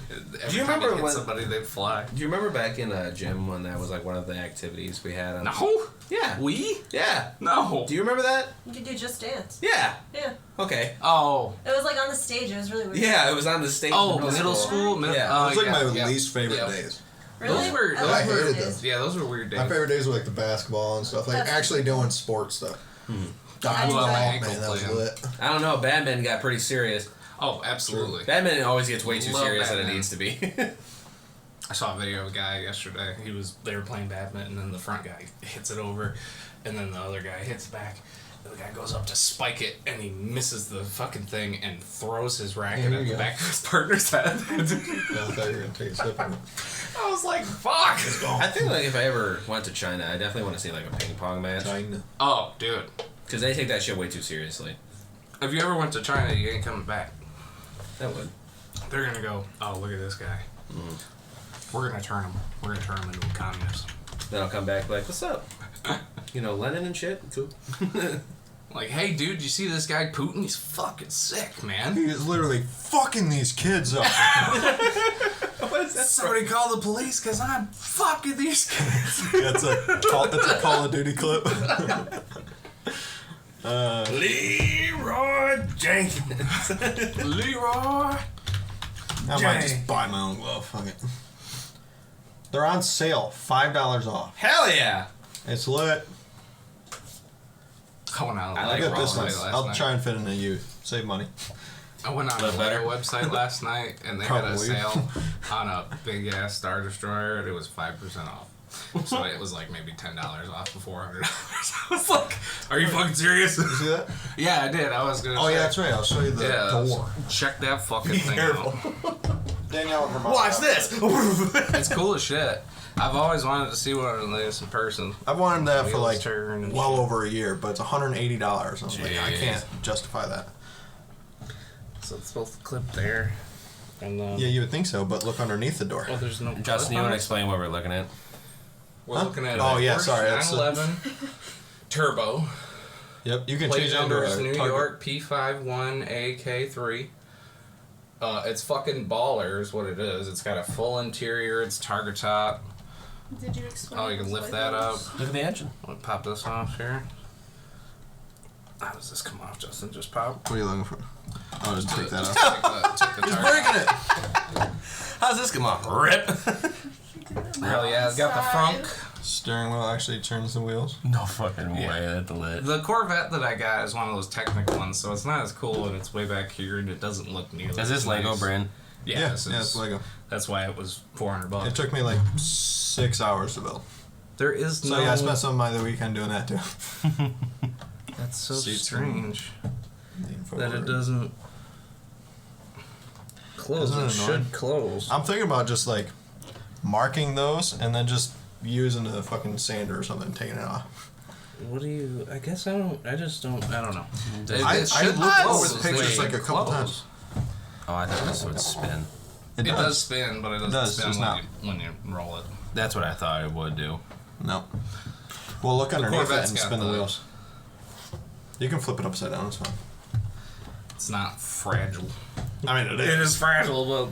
Every Do you time remember he hit when- somebody they'd fly? Do you remember back in gym when that was like one of the activities we had? On... No. Yeah. We? Yeah. No. Do you remember that? You could do Just Dance. Yeah. Yeah. Okay. Oh. It was like on the stage. It was really weird. Yeah, it was on the stage. Oh, in middle school. Yeah. Oh, It was like yeah, my yeah. least favorite Yeah. days. Really? Those were- I those like were- those hated days. Yeah, those were weird days. My favorite days were like the basketball and stuff. Like That's- actually doing sports stuff. I Dodgeball, enjoy man, that was playing. lit. I don't know. Badminton got pretty serious. Oh, absolutely. Badminton always gets way too Love serious than it badminton. needs to be. I saw a video of a guy yesterday. They were playing badminton, and the front guy hits it over, and then the other guy hits back. And the guy goes up to spike it, and he misses the fucking thing and throws his racket There at you the go. back of his partner's head. I thought you were gonna take a sip of it. I was like, "Fuck!" I think like if I ever went to China, I definitely want to see like a ping pong match China. Oh, dude, because they take that shit way too seriously. if you ever went to China, you ain't coming back. That would. They're gonna go, "Oh, look at this guy. We're gonna turn him. We're gonna turn him into a communist." Then I'll come back like, what's up? You know, Lenin and shit. Cool. Like, hey, dude, you see this guy Putin? He's fucking sick, man. He is literally fucking these kids up. What is that? Somebody call the police because I'm fucking these kids. That's a Call of Duty clip. Leroy Jenkins. Leroy. I might Jay. just buy my own glove. Fuck it. They're on sale, $5 off. Hell yeah. It's lit. I went on I a like I got this one. website last I'll night. try and fit in a U. Save money. I went on Live a better. website last night, and they had a Probably. sale on a big ass Star Destroyer, and it was 5% off. So it was like maybe $10 off of $400. I was like, "Are you fucking serious?" You see that? Yeah, I did. I was gonna. Oh say, yeah, that's right. I'll show you the Yeah, door. check that fucking Be thing careful. out. Danielle, Watch this. It's cool as shit. I've always wanted to see one of those in person. I've wanted that for Wheels like turn and well shit. over a year, but it's $180. I was like, I Jeez. can't justify that. So it's both clipped there, and Yeah, you would think so, but look underneath the door. oh, there's no. Justin, you want to explain what we're looking at? We're Huh? looking at Oh, a yeah, Porsche sorry, that's the- 911 Turbo. Yep, you can Plate change it into numbers a New Target. York P51AK3. It's fucking baller is what it is. It's got a full interior. It's target top. Did you explain? Oh, you can those lift that Legos? up. Look at the engine. I'll pop this off here. How does this come off, Justin? Just pop. What are you looking for? I'll just take that off. Take the He's target breaking it! How's this come off? Rip. Hell yeah, it's got the frunk. Steering wheel actually turns the wheels. No fucking way. Yeah. That's lit. The Corvette that I got is one of those Technic ones, so it's not as cool and it's way back here and it doesn't look nearly Is as this Lego nice. brand? Yeah, this it's is, Lego. that's why it was $400. It took me like 6 hours to build. There is So no... yeah, I spent some of my weekend doing that too. That's so Seats strange Lean that it forward. doesn't close. Isn't It it annoying? should close. I'm thinking about just like marking those and then just using a fucking sander or something and taking it off. What do you... I guess I don't... I just don't... I don't know. I should looked close. over the pictures They like a couple close. times. Oh, I thought this would spin. It does spin, but it doesn't does, spin just when not. when you roll it. That's what I thought it would do. No. Well, look underneath it Corvette's and got spin the the- wheels. You can flip it upside down, it's fine. It's not fragile. I mean, it It is fragile, but...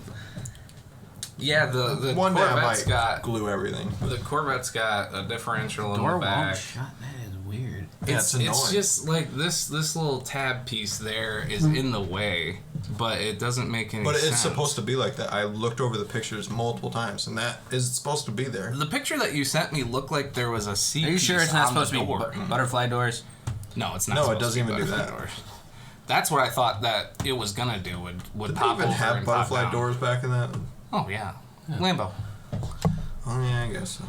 Yeah, the One day I Corvette's might got... glue everything. The Corvette's got a differential in the back. shut. That is weird. Yeah, it's annoying. just like this little tab piece there is in the way, but it doesn't make any But sense. it's supposed to be like that. I looked over the pictures multiple times, and that is supposed to be there. The picture that you sent me looked like there was a C Are you sure piece it's not on the supposed to be door. butterfly doors? No, it's not. No, it supposed doesn't to be even do butterfly that. doors. That's what I thought that it was gonna do. Would Did they pop even over have and pop butterfly down. doors back in that? Oh yeah, Lambo. Oh yeah, I guess so.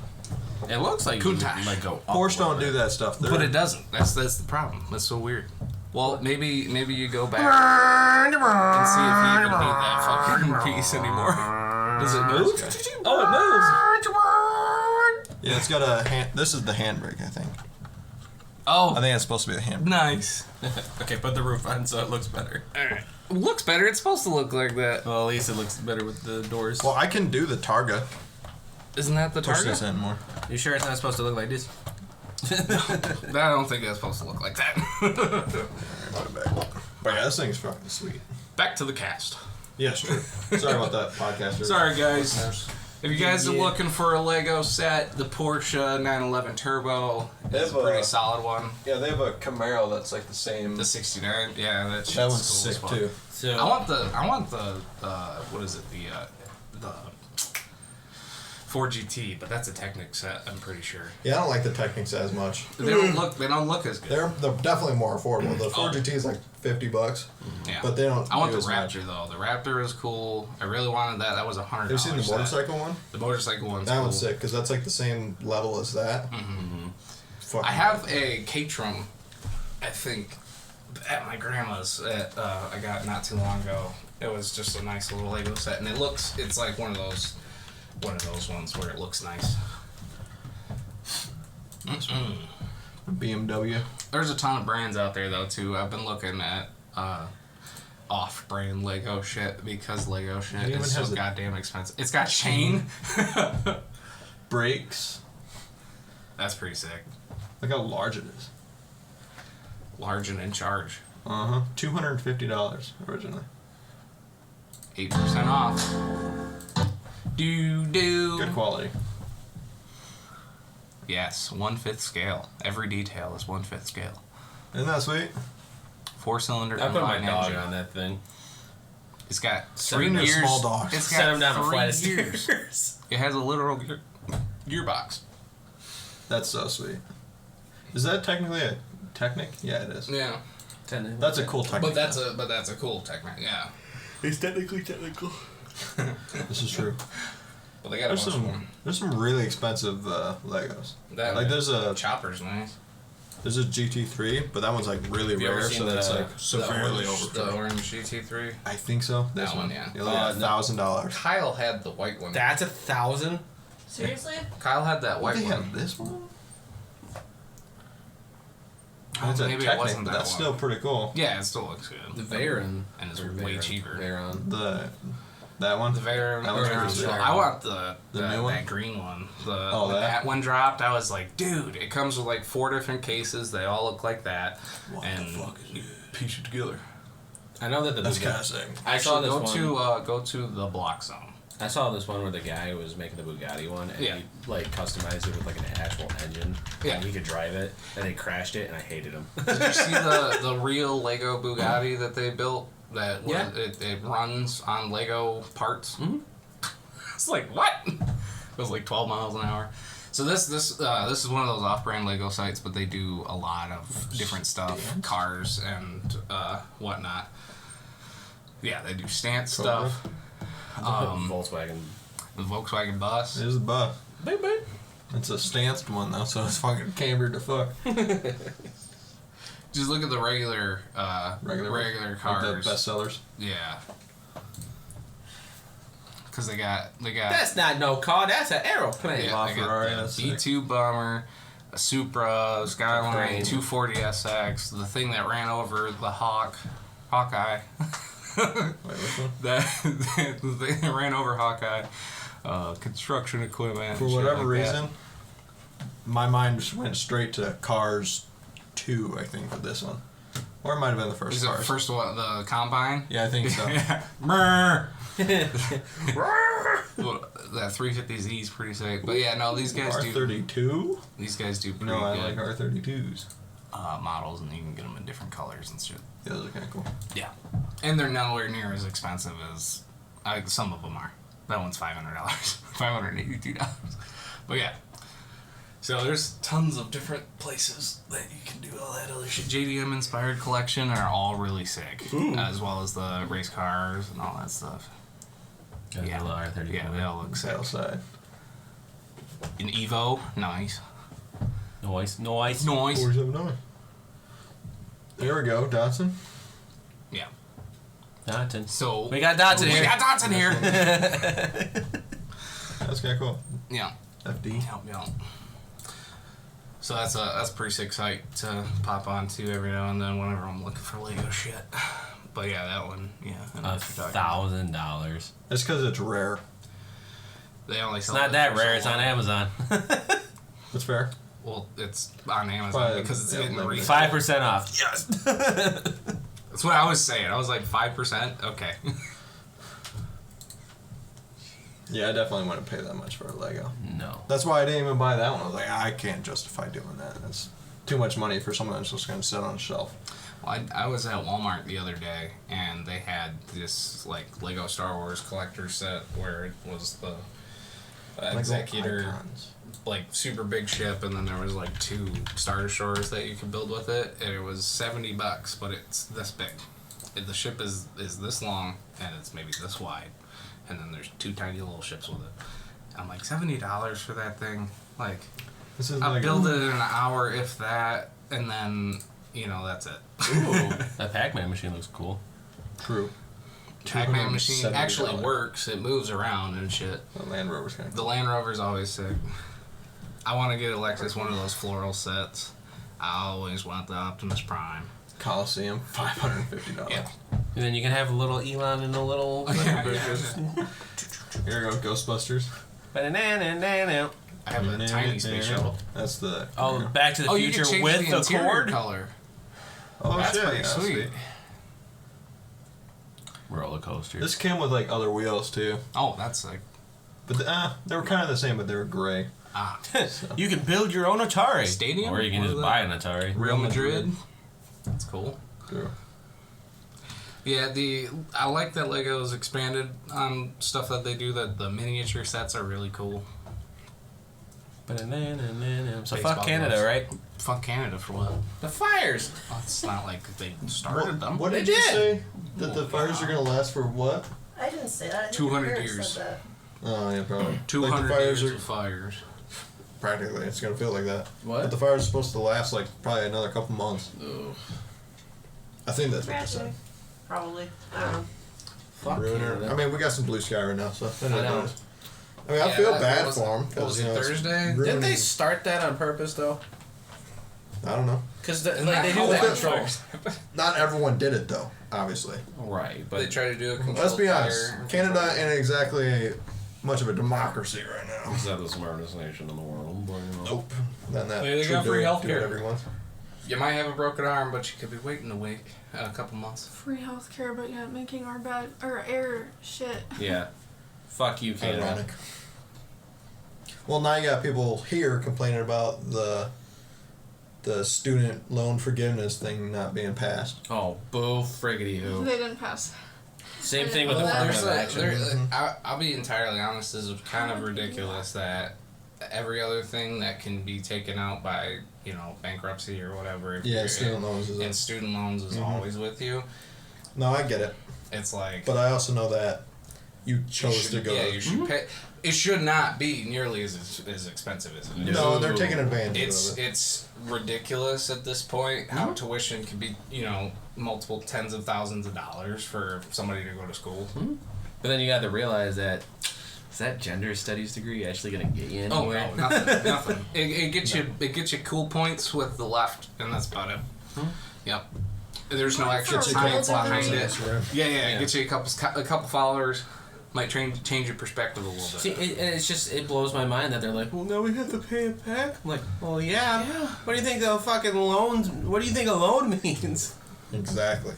It looks like you Countach. like go up Porsche a don't little do that stuff. They're- But it doesn't. That's the problem. That's so weird. Well, maybe you go back and see if you even need that fucking piece anymore. Does it move? Oh, it moves. Yeah, it's got a hand. This is the handbrake, I think. I Oh, think it's supposed to be the handbrake. nice. Okay, put the roof on so it looks better. All right. It looks better. It's supposed to look like that. Well, at least it looks better with the doors. Well, I can do the Targa. Isn't that the Push target? this in more. You sure it's not supposed to look like this? I don't think that's supposed to look like that. Put it back. But yeah, this thing's fucking sweet. Back to the cast. Yes, true. Sorry about that, podcaster. Sorry, guys. If you guys are Yeah. looking for a Lego set, the Porsche 911 Turbo They is have a pretty a- solid one. Yeah, they have a Camaro that's like the same. The 69, yeah, that shit's That one's cool as sick fuck. too. So I want the what is it, the 4GT, but that's a Technic set, I'm pretty sure. Yeah, I don't like the Technics as much. They don't look as good. They're definitely more affordable. The Oh. 4GT is like $50, Yeah. but they don't. I want do the as much. Raptor though. The Raptor is cool. I really wanted that. That was $100. Have you seen the set. motorcycle one? The motorcycle one's That cool. one's sick because that's like the same level as that. Fucking I have a Caterham, I think, at my grandma's that I got not too long ago. It was just a nice little Lego set, and it's like one of those ones where it looks nice. BMW. There's a ton of brands out there though too. I've been looking at off-brand Lego shit because Lego shit It even is so has a- goddamn expensive. It's got chain. Brakes. That's pretty sick. Look how large it is. Large and in charge. $250 originally. 8% off. Do. Good quality. Yes, 1/5 scale. Every detail is 1/5 scale. Isn't that sweet? 4-cylinder I put my inline dog engine. on that thing. It's got Set 3 him to years. small dogs. It's got Set him down a 3 flight of years. stairs. It has a literal gearbox. That's so sweet. Is that technically a Technic? Yeah, it is. Yeah, That's a cool Technic. but that's a cool Technic. Yeah, It's technically technical. This is true. but they got There's a bunch of some. them. There's some really expensive Legos. Like there's a chopper's nice. GT3, but that one's like really Have you ever rare, seen so that's the- like severely The overpriced. orange GT3. I think so. This That one, yeah. You're looking at $1,000. Kyle had the white one. That's $1,000. Seriously? Kyle had that What, white they one. have this one? Oh, It's a maybe it Technic, wasn't but that that's one. still pretty cool. Yeah, it still looks good. The Veyron. And it's Or way Veyron. cheaper. Veyron. That one. The Veyron. That one's pretty sick. I want the new one? that green one. Oh, when that? that one dropped, I was like, dude, it comes with like 4 different cases. They all look like that. What and the fuck is you it? piece it together. I know that That's kind of sick. I saw Actually, this one. go to the Block Zone. I saw this one where the guy was making the Bugatti one, and Yeah. he like customized it with like an actual engine. Yeah. And he could drive it, and he crashed it, and I hated him. Did you see the real Lego Bugatti that they built? That Yeah. it runs on Lego parts. Mhm. It's like what? It was like 12 miles an hour. So this is one of those off-brand Lego sites, but they do a lot of different stuff, cars and whatnot. Yeah, they do stance stuff. Volkswagen. The Volkswagen bus. It is a buff. Beep, beep. It's a stanced one though, so it's fucking cambered to fuck. Just look at the regular cars. Like the bestsellers. Yeah. Because they got That's not no car. That's an aeroplane. yeah, they got Ferrari, the that's B2 Bomber, a Supra, a Skyline, Crane. 240 SX, the thing that ran over the Hawkeye. Wait, which one? The thing that ran over Hawkeye. Construction equipment. For and shit whatever like that. reason, my mind just went straight to Cars 2, I think, for this one. Or it might have been the first Is it the Cars. first one, the Combine? Yeah, I think so. Yeah. Brr. Well, that 350Z is pretty sick. But yeah, no, these guys do. R32? These guys do pretty No, I good like R32s. models, and you can get them in different colors and shit. Yeah, those are kind of cool. Yeah, and they're nowhere near as expensive as some of them are. That one's $500, $582. But yeah, so there's tons of different places that you can do all that other shit. JDM inspired collection are all really sick, as well as the race cars and all that stuff. Yeah, the R34. Yeah, they all look sick. Outside. An Evo, nice. Noise. Noise. 479. There we go, Dotson. Yeah. Dotson. So We got Dotson here. We got Dotson here. That's kind of cool. Yeah. FD. Yeah. So that's a pretty sick site to pop onto every now and then whenever I'm looking for Lego shit. But yeah, that one, yeah. I know what you're talking about. $1,000. It's because it's rare. They only It's sell not it that for rare. so It's on long. Amazon. That's fair. Well, it's on Amazon Probably, because it's yeah, getting like resold. 5% off. Yes. That's what I was saying. I was like 5%. Okay. Yeah, I definitely wouldn't pay that much for a Lego. No. That's why I didn't even buy that one. I was like, I can't justify doing that. That's too much money for something that's just going to sit on a shelf. Well, I was at Walmart the other day, and they had this like Lego Star Wars collector set where it was the Executor, Icons. like super big ship, and then there was like 2 Star Destroyers that you could build with it, and it was $70, but it's this big. The ship is this long, and it's maybe this wide, and then there's 2 tiny little ships with it. I'm like, $70 for that thing? Like, This is I'll like build it in an hour, if that, and then, that's it. Ooh, that Pac-Man machine looks cool. True. Pac-Man machine actually $270. works. It moves around and shit. The Land Rover's kind of The Land Rover's always sick. I want to get Alexis one of those floral sets. I always want the Optimus Prime. Coliseum, $550. Yeah. And then you can have a little Elon and a little. Yeah. Here we go, Ghostbusters. Ba-na-na-na-na. I have a tiny space shuttle. That's the. Oh, Back to the You Future can change with the the interior cord. color. Oh That's shit! pretty Yeah, sweet. Roller coaster. This came with like other wheels too, Oh, that's like but they were kind of the same, but they were gray. You can build your own Atari. Stadium? Or you can What just is buy that? an Atari. Real Madrid. That's cool. True. Yeah, I like that Lego's expanded on stuff that they do. That the miniature sets are really cool. Ba-na-na-na-na-na. So Baseball fuck Canada, gloves. right? Fuck Canada for what? The fires. Oh, it's not like they started them. What They did you did. say? That the fires are gonna last for what? I didn't say that. I think 200 Eric years. said that. Oh yeah, probably. 200 like the fires years are of fires. practically. It's gonna feel like that. What? But the fires are supposed to last like probably another couple months. I think that's what they said. Probably. I don't know. Fuck Ruiner. Canada. I mean, we got some blue sky right now, so I know. know. I mean, I Yeah, feel that bad was- for them what was it, it's Thursday? Didn't ruining- they start that on purpose though? I don't know. Because they Isn't that do how that. wildfires Not everyone did it though, obviously. Right, They but try to do a controlled Let's be honest. fire. Canada ain't exactly much of a democracy right now. is that the smartest nation in the world? Nope. Then that Hey, they got Trudeau free do healthcare. it every month. You might have a broken arm, but you could be waiting a week, a couple months. Free healthcare, but yet making our air shit. Yeah. Fuck you, Canada. Ironic. Well, now you got people here complaining about the student loan forgiveness thing not being passed. Oh, boo friggity who. They didn't pass. Same thing with the Well, affirmative action. I'll be entirely honest. This is kind of ridiculous that every other thing that can be taken out by bankruptcy or whatever. Yeah, student loans is. And student loans is always with you. No, I get it, It's like. but I also know that you chose to go. Yeah, you should pay. It should not be nearly as expensive as it is. No, they're taking advantage of it. It's ridiculous at this point how tuition can be multiple tens of thousands of dollars for somebody to go to school. But then you got to realize that is that gender studies degree actually gonna get you anywhere? Oh no, nothing. It gets you cool points with the left, and that's about it. Yep. There's no actual For a science gold behind degree? it. Yeah, it gets you a couple followers. Might change your perspective a little bit. See, it blows my mind that they're like, well, now we have to pay it back. I'm like, well, yeah. What do you think a fucking loan? What do you think a loan means? Exactly.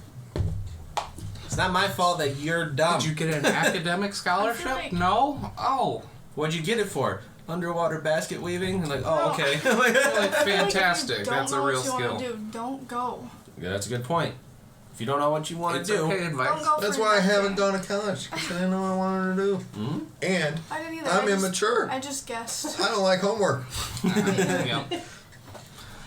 It's not my fault that you're dumb. Did you get an academic scholarship? like- No. Oh. What'd you get it for? Underwater basket weaving? I'm like, oh, No. okay. Like, I feel fantastic. Like if you don't That's a know real what you skill. want to do, don't go. Yeah, that's a good point. If you don't know what you want It's to do, okay Don't advice. go That's for why I nothing. haven't gone to college, because I didn't know what I wanted to do. Mhm. And I didn't either. I'm I just- immature. I just guessed. I don't like homework. Yep.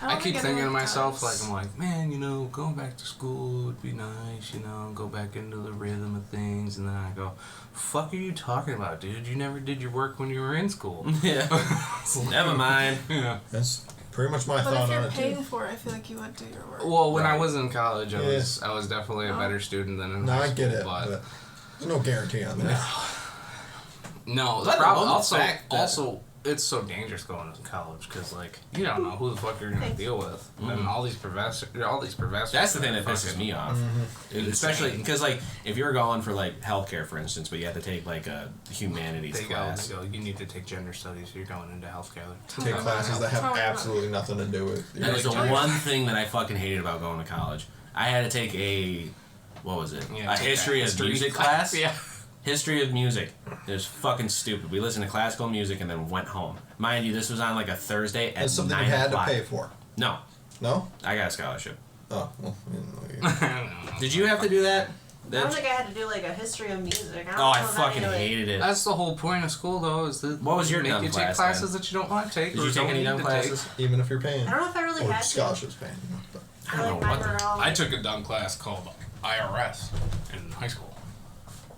I don't keep think thinking to anyone myself, does. I'm like, man, going back to school would be nice, go back into the rhythm of things, and then I go, fuck are you talking about, dude? You never did your work when you were in school. yeah. Never mind. Yeah. That's pretty much my But thought if on you're it paying too. for it, I feel like you would do your work. Well, when I Right. was in college, I Yeah. was definitely a better student than in No, high I school. get it, but but there's no guarantee on that. no, the Let problem alone the fact that- also it's so dangerous going to college because you don't know who the fuck you're gonna deal with, and all these professors. That's the thing that pisses me off. Especially insane. because, if you're going for, healthcare, for instance, but you have to take, a humanities They class. go. You need to take gender studies. You're going into healthcare. Take classes that have Tell me about it. absolutely nothing to do with That is the Like, one thing that I fucking hated about going to college. I had to take what was it? Yeah, A take history that of history music class. class? Yeah. History of music. It was fucking stupid. We listened to classical music and then went home. Mind you, this was on a Thursday at That's something 9 you had o'clock. to pay for. No, No? I got a scholarship. Oh, well, you know, Did you have to do that? I don't think I had to do like a history of music. Oh, I don't know if fucking really- hated it. That's the whole point of school, though. Is that What was your make dumb you class, take classes that you don't want to take? Did or you take don't any need dumb to classes? even if you're paying. I don't know if I really Or had scholarships paying. But I don't know mine what were all, I took a dumb class called IRS in high school.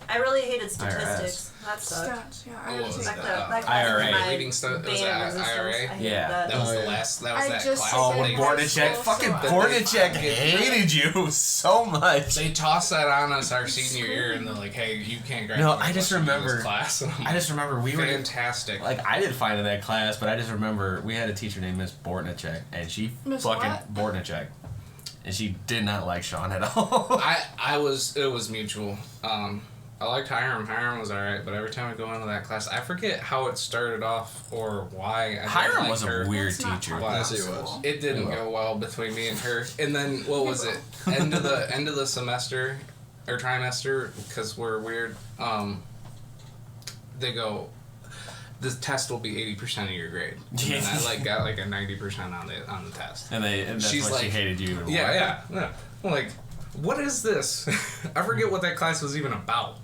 I really hated statistics. That sucked. Stats, yeah. I Oh, gotta was take That, that? that. that class IRA. was my Reading was band that resistance. IRA? I hated Yeah. that. That was Oh, the yeah. last. That was I that just class. took Oh, it when in Bornacek, high school, fucking so I- Bornacek hated you so much. They tossed that on us our senior year, and they're like, "Hey, you can't graduate." No, I just unless you do this remember- class. And I'm I just remember we were fantastic. I did fine in that class, but I just remember we had a teacher named Miss Bortnicek, and she Miss fucking what? Bortnicek, and she did not like Sean at all. It was mutual. I liked Hiram. Hiram was alright, but every time I go into that class, I forget how it started off or why. I didn't Hiram like was a her. weird Let's not teacher. talk Yes, about he was. school. It didn't go well between me and her. And then what was it? End of the semester or trimester, because we're weird. They go, the test will be 80% of your grade. And I got a 90% on the test. And that's She's why she like- hated you even more. Yeah. I'm like, what is this? I forget what that class was even about.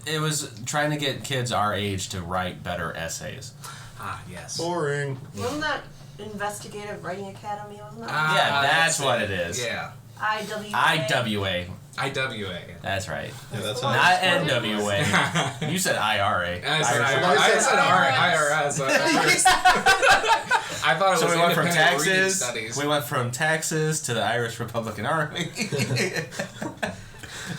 It was trying to get kids our age to write better essays. Ah, yes. boring. Wasn't that Investigative Writing Academy? Wasn't that? Ah, Yeah, that's what it is. Yeah. IWA. IWA. IWA. That's right. Yeah, that's Not Not What is NWA. You said IRA. I said Irish- IRS. I thought it So was we went from independent reading taxes. studies. We went from taxes to the Irish Republican Army.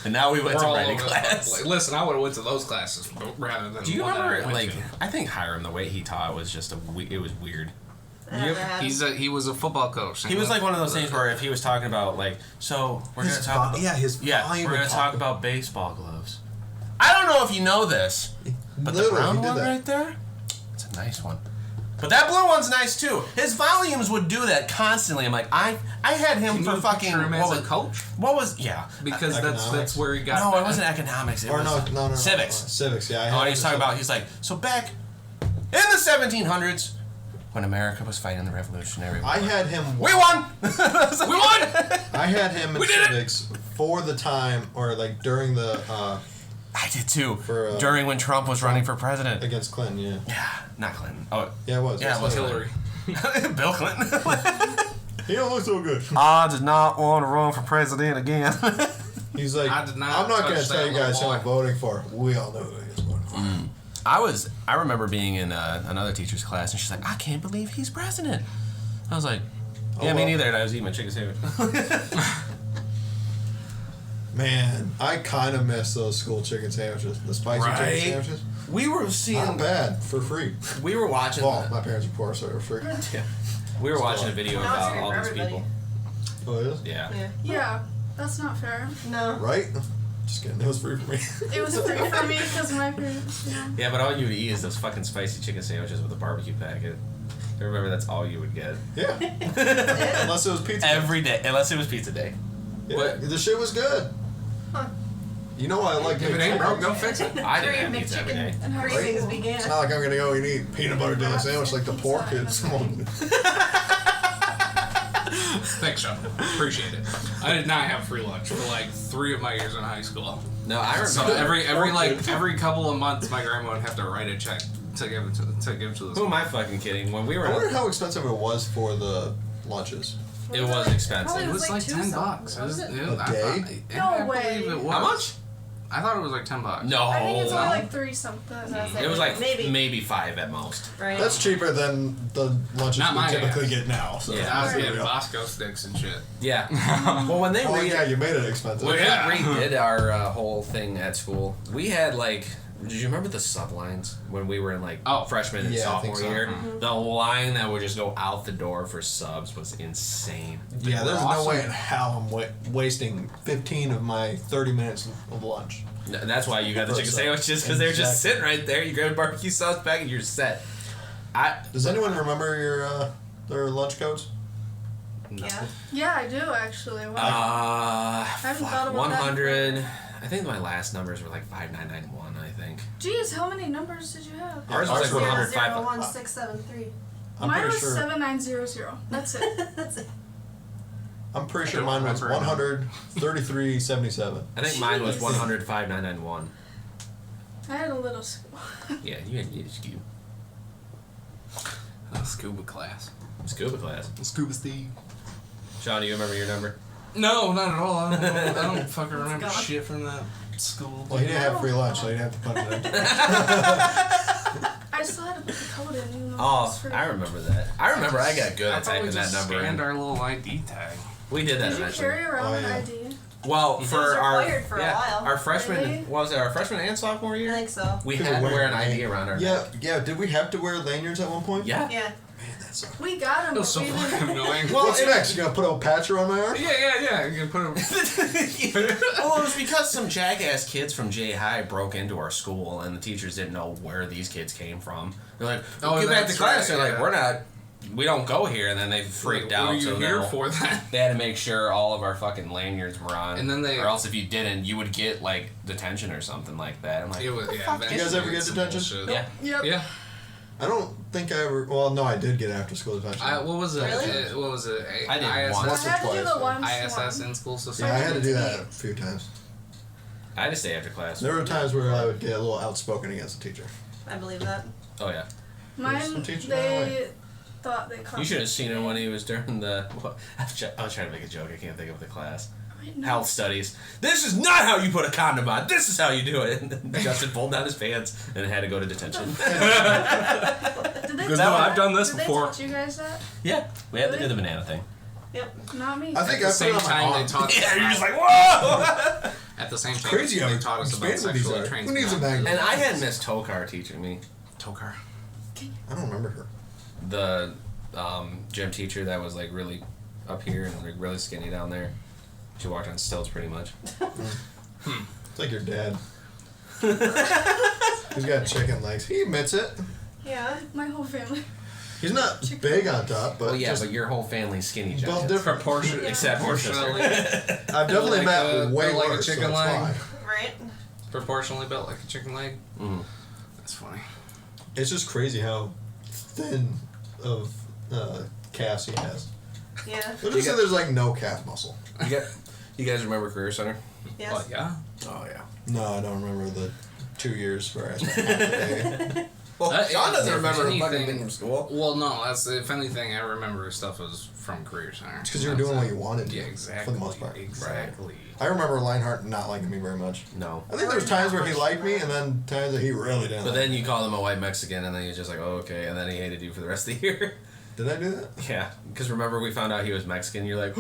And now we went We're to all writing over the class. place. Listen, I would have went to those classes rather than. Do you one that I remember, went to. I think Hiram, the way he taught was just it was weird. I never had. He was a football coach. He was like one of those things where if he was talking about so we're gonna talk about his we're volume gonna of talk about baseball gloves. I don't know if you know this, but the Literally, brown he did one that. right there, it's a nice one. But that blue one's nice too. His volumes would do that constantly. I'm like, I had him Can for you fucking picture him as a coach? What was Because Economics. that's where he got. No, it wasn't economics. It Or was no. civics. Civics, yeah. I Oh, had and he's talking about. He's like, so back in the 1700s, when America was fighting the Revolutionary War, I had him. we won. We won. I had him in We did it! civics for the time, or like during the I did too. For, during when Trump was running for president. against Clinton. Yeah. Yeah, not Clinton. Oh, Yeah, it was. Yeah, it was Hillary. Bill Clinton. He don't look so good. I did not want to run for president again. He's like, I did not I'm not gonna touch tell that you guys who little I'm boy. voting for. We all know who he's voting for. I remember being in another teacher's class, and she's like, I can't believe he's president. I was like, yeah, me well. neither. And I was eating my chicken sandwich. Man, I kind of miss those school chicken sandwiches. The spicy Right? chicken sandwiches. We were seeing. Not bad, for free. We were watching. Well, my parents are poor, so they were free. Yeah. We were watching a video Now it's about free all for these everybody. people. Oh, it is? Yeah. Yeah. Yeah, that's not fair. No. Right? Just kidding. It was free for me. It was free for me because my parents, you know. Yeah, but all you would eat is those fucking spicy chicken sandwiches with a barbecue packet. I remember that's all you would get. Yeah. Unless it was pizza. Every day, unless it was pizza day. Yeah, What? the shit was good. Huh. You know what I like? If it ain't broke, don't fix it. I didn't Three have pizza every day. McChicken And how cravings It's began. not like I'm gonna go and eat peanut butter jelly sandwich like the poor kids. Thanks, Sean. Appreciate it. I did not have free lunch for like 3 of my years in high school. No, I remember. So every couple of months, my grandma would have to write a check to give it to the Who school. am I fucking kidding? When we were, I wonder how expensive it was for the lunches. it was expensive. Probably It was like $2 $10. something, It was, wasn't it? it was, A I day? thought- No I way. believe it was. How much? I thought it was like $10. No. I think it's only like 3 something. It was like Maybe. maybe 5 at most. Right. That's cheaper than the lunches Not we my typically ass. get now. So Yeah. I was there getting we go. Bosco sticks and shit. Yeah. Well, when they Oh yeah, you made it expensive. when Yeah. they redid our whole thing at school, we had like. Did you remember the sublines when we were in like freshman and Yeah, I think sophomore so. year? Mm-hmm. The line that would just go out the door for subs was insane. Yeah, They were there's awesome. no way in hell I'm wasting 15 of my 30 minutes of lunch. And that's why you got the chicken Exactly. sandwiches because they're just sitting right there. You grab a barbecue sauce pack and you're set. Does anyone remember your their lunch codes? Yeah. Yeah, I do actually. Wow. Fuck, thought about that. 100. I think my last numbers were like 5991. I think Jeez, how many numbers did you have? ours Ours was were like 0, 105. 0, 1, 6, 7, 3. I'm Mine pretty was sure. 7900. That's it. That's it. I'm pretty sure don't mine was remember. 133.77. I think mine was Jeez. 105,991. I had a little school. Yeah, you had scuba. Scuba class. Scuba class. Scuba Steve. Sean, do you remember your number? No, not at all. I don't fucking remember gone. shit from that school. Well, he didn't have free lunch, so he didn't have to punch it in. I still had to put the code in. Even though it Oh, was free. I remember that. I remember I got good at typing that number scanned in. our little ID tag. We did that Did you eventually. carry around Oh, an yeah. ID? Well, It for was our required for a while. our freshman Really? was it our freshman and sophomore I year? think so. We People had to wear an lanyards. ID around our neck. Yeah. Did we have to wear lanyards at one point? Yeah. Yeah. Man, that sucks. We got him. It was so but we didn't- fucking annoying. What's next? You gonna put a patch around my arm? Yeah. You can put a. Well, it was because some jackass kids from J High broke into our school, and the teachers didn't know where these kids came from. They're like, Oh, "Get back to that's class." right, They're like, yeah. we don't go here." And then they freaked out. What are you so here now for then? They had to make sure all of our fucking lanyards were on, And then they- or else if you didn't, you would get like detention or something like that. I'm like, It was, yeah, fuck? You guys ever eventually get it's some detention? bullshit. yeah. Yep. Yeah. I don't think I ever. Well, no, I did get after school detention. What was it? Really? What was it? I did ISS, once. I Once or had to do twice, the yeah. lunch ISS one. in school yeah, system. I had to do that eat. a few times. I had to stay after class. There were times where I would get a little outspoken against the teacher. I believe that. Oh yeah. Mine, some teachers that they way. thought they caught You should have me. seen it when he was during the. I was trying to make a joke. I can't think of the class. Wait, no. Health studies. This is not how you put a condom on. This is how you do it. And then Justin pulled down his pants and had to go to detention. Did they Because tell no, that? I've done this Did before. They teach you guys that? Yeah, we had to do the banana thing. Yep. Not me. I At think the I same put it on my time, they arm. taught us. Yeah, you're just like whoa. At the same time, Crazy how they taught us about expandable these sexually are. Who transmitted. needs a magnet? And I had Miss Tokar teaching me. Tokar. I don't remember her. The gym teacher that was like really up here and like really skinny down there. She walked on stilts pretty much. It's like your dad. He's got chicken legs. He admits it. Yeah. My whole family. He's not big on top, but Well, yeah, just but your whole family's skinny built giants. different. Proportion, Except your proportionally, I've definitely Like met way like a worse. chicken so it's leg. fine. Right? proportionally built like a chicken leg. Mm. That's funny. It's just crazy how thin of calves he has. Yeah. Let's just say there's like no calf muscle. You guys remember Career Center? Yes. Well, yeah. Oh yeah. No, I don't remember the 2 years where I spent half the day. Well, Sean doesn't if remember anything- fucking thing from school. Well, no. That's if anything, I remember stuff was from Career Center. It's because you were doing what you wanted to. Yeah, exactly. For the most part. Exactly. I remember Lionheart not liking me very much. No. I think there was times where he liked me, and then times that he really didn't. But like then me. you called him a white Mexican, and then he was just like, oh, okay, and then he hated you for the rest of the year. Did I do that? Yeah, because remember we found out he was Mexican. You're like,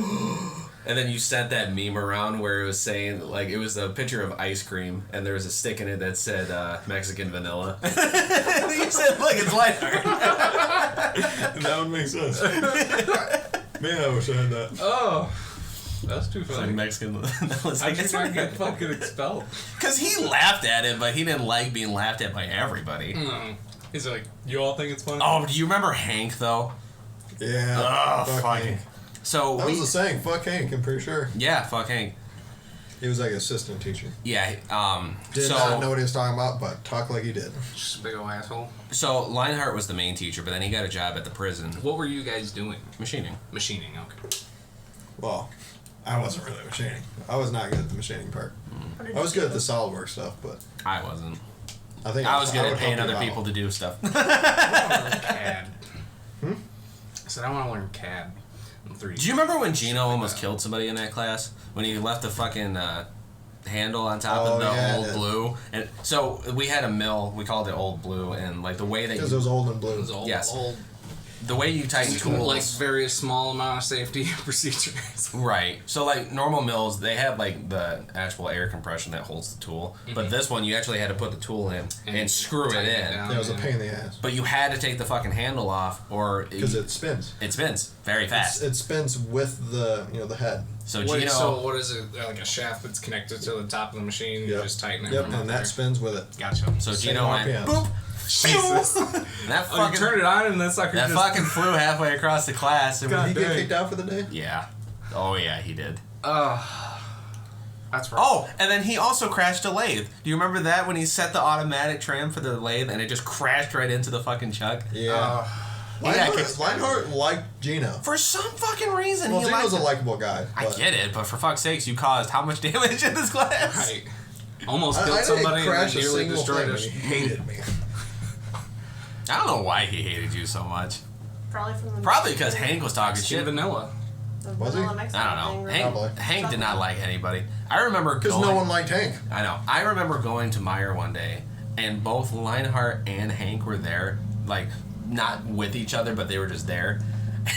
and then you sent that meme around where it was saying like it was a picture of ice cream, and there was a stick in it that said Mexican vanilla. And you said, "Look, it's Lionheart." That would make sense. Man, I wish I had that. Oh, that's too It's like funny. Mexican vanilla. It's like, How'd you not get fucking expelled? because he laughed at it, but he didn't like being laughed at by everybody. No. He's like, you all think it's funny? Oh, do you remember Hank though? Yeah. Oh, fuck Hank. So That we, was the saying. Fuck Hank. I'm pretty sure yeah, fuck Hank. he was like an assistant teacher. Yeah, Did so not know what he was talking about, but talk like he did. Just a big old asshole. so Lionheart was the main teacher, but then he got a job at the prison What were you guys doing? machining. Machining, okay. Well, I wasn't really machining. I was not good at the machining part. What did I was you good do? at the SolidWorks stuff, but I wasn't. I think I was good would at paying help you other out. people to do stuff. CAD. Hmm? I said, I want to learn CAD. And 3D. Do you remember when Gino almost killed somebody in that class? When he left the fucking handle on top Oh, of the yeah, old yeah. blue? And so we had a mill, we called it Old Blue, and like the way that Because it was old and blue. It was old, Yes. old, the way you tighten tools, like very small amount of safety procedures. right? So like normal mills, they have like the actual air compression that holds the tool, but this one you actually had to put the tool in and screw it tighten it in. down. Yeah, it was a pain in the ass. But you had to take the fucking handle off, or Because it spins. it spins very fast. It spins with the the head. So Wait, Gino, so what is it? Like a shaft that's connected to the top of the machine? You Yep. just tighten it. Yep, from and up that there. spins with it. Gotcha. so Same Gino went RPMs. boop. Jesus. And that Oh, you fucking turn it on and that sucker that just... fucking flew halfway across the class. And Did he get dang. kicked out for the day? yeah. Oh yeah, he did. That's right. Oh, and then he also crashed a lathe. Do you remember that when he set the automatic tram for the lathe and it just crashed right into the fucking chuck? Yeah. kicked- Lionheart liked Gino. For some fucking reason, Well, he Gino's liked a it. likable guy. I but get it, but for fuck's sakes, you caused how much damage in this class? Right. Almost I killed didn't somebody and then crash a nearly single destroyed thing, us. and he hated me. I don't know why he hated you so much. Probably from the Probably because Hank was talking Mexican shit. vanilla. the Was he? vanilla Mexican I don't know. thing, right? Hank, Probably. Hank did not like anybody. I remember Because going. no one liked Hank. I know. I remember going to Meyer one day, and both Lionheart and Hank were there, like not with each other, but they were just there.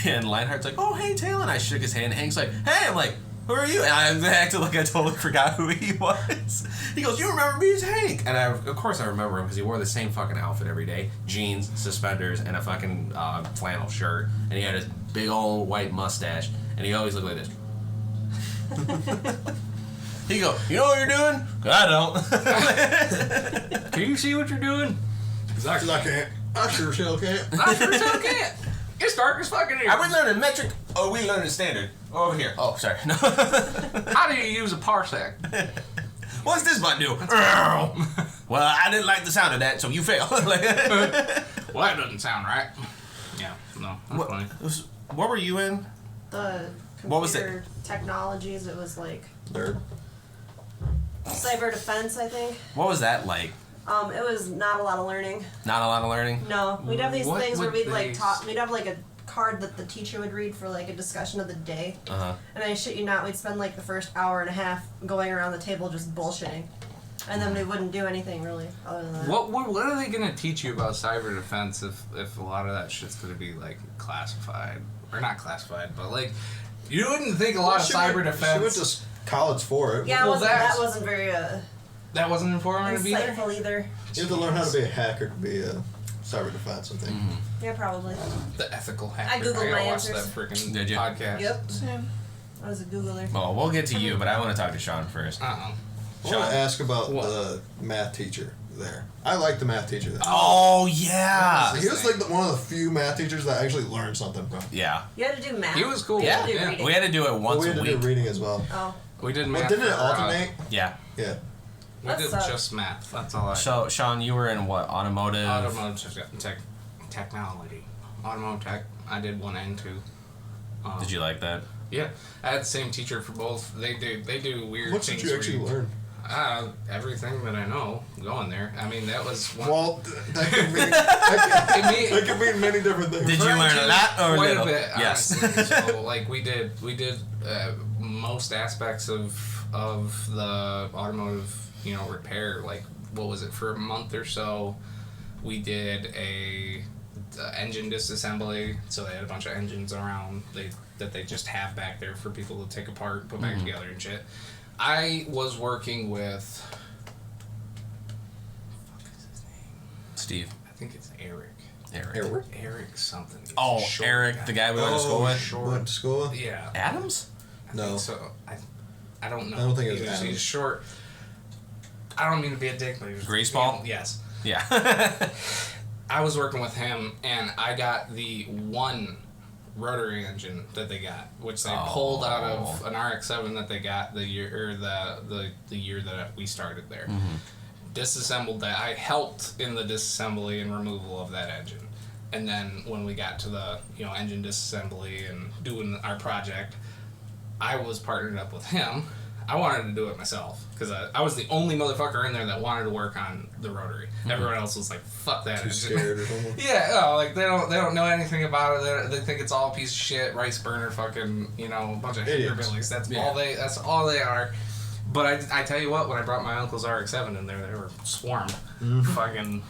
And Lionheart's like, "Oh, hey, Taylor," and I shook his hand. Hank's like, "Hey," I'm like, "Who are you?" And I acted like I totally forgot who he was. He goes, "You remember me as Hank?" And of course I remember him because he wore the same fucking outfit every day: jeans, suspenders, and a fucking flannel shirt. And he had his big old white mustache, and he always looked like this. He go, "You know what you're doing?" I don't. Can you see what you're doing? Because I can't. I sure still can't. I sure still can't. It's dark as fucking here. Are we learning metric? Oh, we learning standard. Over here. Oh, sorry. No. How do you use a parsec? What's this button do? Well, I didn't like the sound of that, so you fail. Well, that doesn't sound right. Yeah, no, that's funny. What were you in? The What was it? computer technologies, it was like Nerd. cyber defense, I think. What was that like? It was not a lot of learning. Not a lot of learning? No, we'd have these What things where would we'd they like talk. We'd have like a card that the teacher would read for like a discussion of the day. Uh-huh. And I shit you not, we'd spend like the first hour and a half going around the table just bullshitting, and then we wouldn't do anything really other than that. What are they gonna teach you about cyber defense if a lot of that shit's gonna be like classified or not classified, but like you wouldn't think a lot of cyber defense. She went to college for it. Yeah, Well, that that's- wasn't very that wasn't informative either. insightful either. You have to learn how to be a hacker to be a cyber defense, I think. Yeah, probably. The ethical hacker. Googled gotta my watch answers. that freaking Did you? podcast. Yep. Same. I was a Googler. Well, we'll get to you, but I want to talk to Sean first. Uh-oh. I want to ask about the math teacher there. I like the math teacher there. Oh yeah. He was like one of the few math teachers that I actually learned something from. Yeah. You had to do math. He was cool. Yeah. You had to do reading. We had to do it once we had a to week. do reading as well. Oh. We did Well, math. didn't it for, alternate? Yeah. Yeah. We That did sucks. just math. That's all I. So Sean, you were in what? Automotive. Technology. Automotive tech. I did 1 and 2. Did you like that? Yeah, I had the same teacher for both. They do weird What things. did you actually learn? Everything that I know going there. I mean, that was one. Well, that could mean that could mean many different things. Did you learn a lot or quite little? a bit? Yes. Honestly. So like we did most aspects of the automotive repair. Like what was it, for a month or so? We did a engine disassembly. So they had a bunch of engines around that they just have back there for people to take apart, put back together and shit. I was working with. What is his name? Steve. I think it's Eric. Eric something. He's Oh, short Eric, guy. the guy we went to school with. Short. Went to school with? Yeah. Adams? I No. think so. I don't know. I don't think it was he's Adams. short. I don't mean to be a dick, but he was. Greaseball? Yes. Yeah. I was working with him, and I got the one rotary engine that they got, which they pulled out of an RX-7 that they got the year that we started there. Disassembled that. I helped in the disassembly and removal of that engine, and then when we got to the engine disassembly and doing our project, I was partnered up with him. I wanted to do it myself because I was the only motherfucker in there that wanted to work on the rotary. Everyone else was like, "Fuck that!" Too scared or something. Yeah, like they don't know anything about it. They think it's all a piece of shit, rice burner, fucking a bunch of Idiots. hillbillies. That's all they are. But I tell you what, when I brought my uncle's RX-7 in there, they were swarmed. Fucking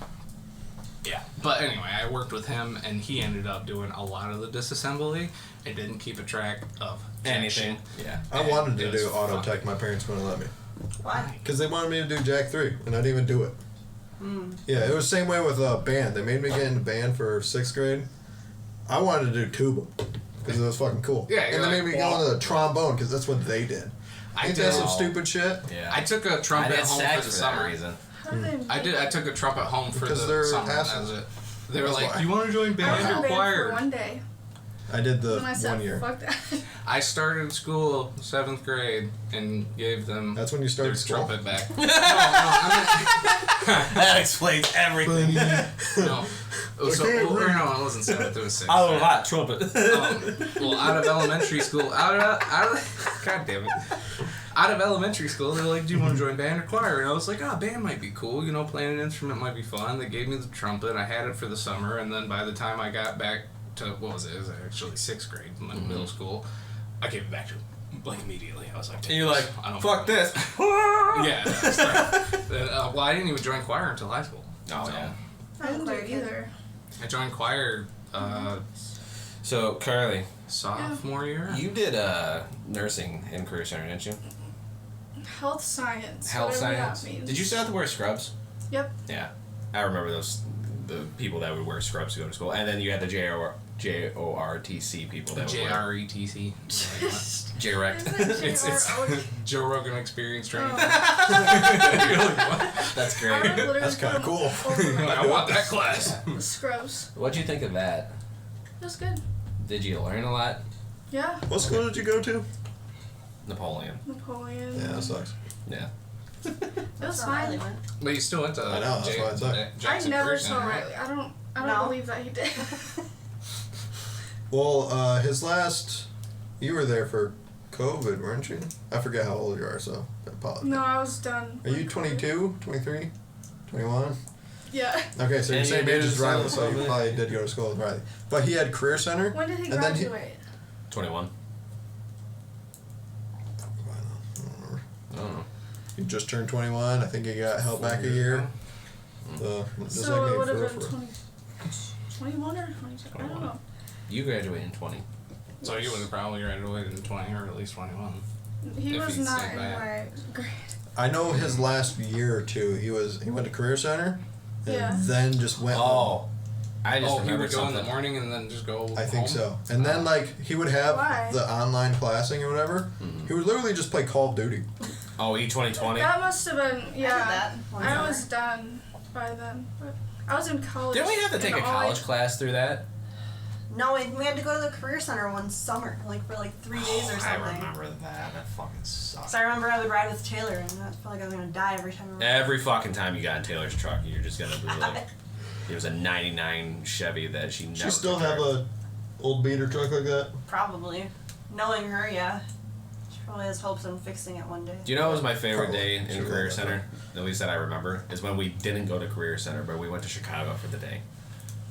yeah. But anyway, I worked with him, and he ended up doing a lot of the disassembly and didn't keep a track of Anything. shit. Yeah. I wanted to It was do auto fun. tech. My parents wouldn't let me Why? because they wanted me to do Jack 3, and I didn't even do it. Yeah, it was the same way with band. They made me get into band for 6th grade. I wanted to do tuba because it was fucking cool. Yeah, and you're they made like, me go into the trombone because that's what they did. I Ain't did. that some stupid shit? Yeah. I took a trumpet home for the that summer. reason. How do they I did. I took a trumpet home for Because the they're summer. That assholes. was it. They were That's like, why. "You want to join I was band in or band for choir?" one day. I did the And I said, 1 year. fuck that. I started school 7th grade and gave them That's when you their started school? trumpet back. no, I That explains everything. meant no. It was it wasn't 7th. It was 6th. Oh, hot trumpet. Well, out of elementary school, out of God damn it. Out of elementary school, they were like, "Do you want to join band or choir?" And I was like, band might be cool. Playing an instrument might be fun." They gave me the trumpet. I had it for the summer, and then by the time I got back to, what was it? It was actually 6th grade, middle school. I gave it back to him, like, immediately. I was like, And you're like, I don't fuck this. Yeah, that's right. Well, I didn't even join choir until high school. Oh, So, yeah. I didn't do it either. I joined choir So, Carly, sophomore year. you did nursing in Career Center, didn't you? Health science. Health whatever science. That means. Did you still have to wear scrubs? Yep. Yeah. I remember the people that would wear scrubs to go to school. And then you had the JORTC people that would wear JRETC. J-Rect. It's Joe Rogan Experience Training. Oh. You're like, what? That's I great. would literally That's kinda put 'em cool. over my I want that class. scrubs. What'd you think of that? It was good. Did you learn a lot? Yeah. What school did you go to? Napoleon. Napoleon. Yeah, that sucks. Yeah. It was So Riley fine. went. But you still went to I know, that's why it's like- I Jackson never Career saw Center, right? Riley. I don't No. believe that he did. Well, his last, you were there for COVID, weren't you? I forget how old you are, so I apologize. No, I was done. Are you 22, 23, 21? Yeah. Okay, so you're And same you age did as Riley, some so you COVID. probably did go to school with Riley. But he had Career Center. When did he And then he- graduate? 21. I don't remember. I don't know. He just turned 21. I think he got held back a year. So, just So like it me, would for have real, been for real. 21 or 22. I don't know. You graduated in 20. So you would have probably graduated in 20 or at least 21. He If was he'd not stayed in back. my grade. I know his last year or two, he went to Career Center, and Yeah. then just went. Oh. I just Oh, he remembered would go in something. the morning and then just go I think home? so. And then like he would have Why? the online classing or whatever. Mhm. He would literally just play Call of Duty. Oh, E2020. That must have been, I did yeah. that one I summer. was done by then. But I was in college. Didn't we have to take a and all I- college class through that? No, we had to go to the career center one summer, like for like 3 days or something. I remember that. That fucking sucked. So I remember I would ride with Taylor, and I felt like I was gonna die every time. Every fucking time you got in Taylor's truck, you're just gonna be like, it was a '99 Chevy that she never. She still could have drive. a old beater truck like that? Probably, knowing her, yeah. She probably has hopes on fixing it one day. Do you know what was my favorite Probably. day in Sure, Career that's Center? At least that I remember is when we didn't go to Career Center, but we went to Chicago for the day.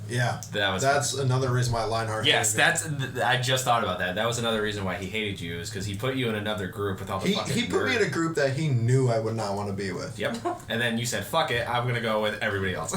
Yeah. That was. That's another reason why Lionheart. Yes, hated me. I just thought about that. That was another reason why he hated you, is because he put you in another group with all the fucking He put me in a group that he knew I would not want to be with. Yep. And then you said, fuck it, I'm going to go with everybody else.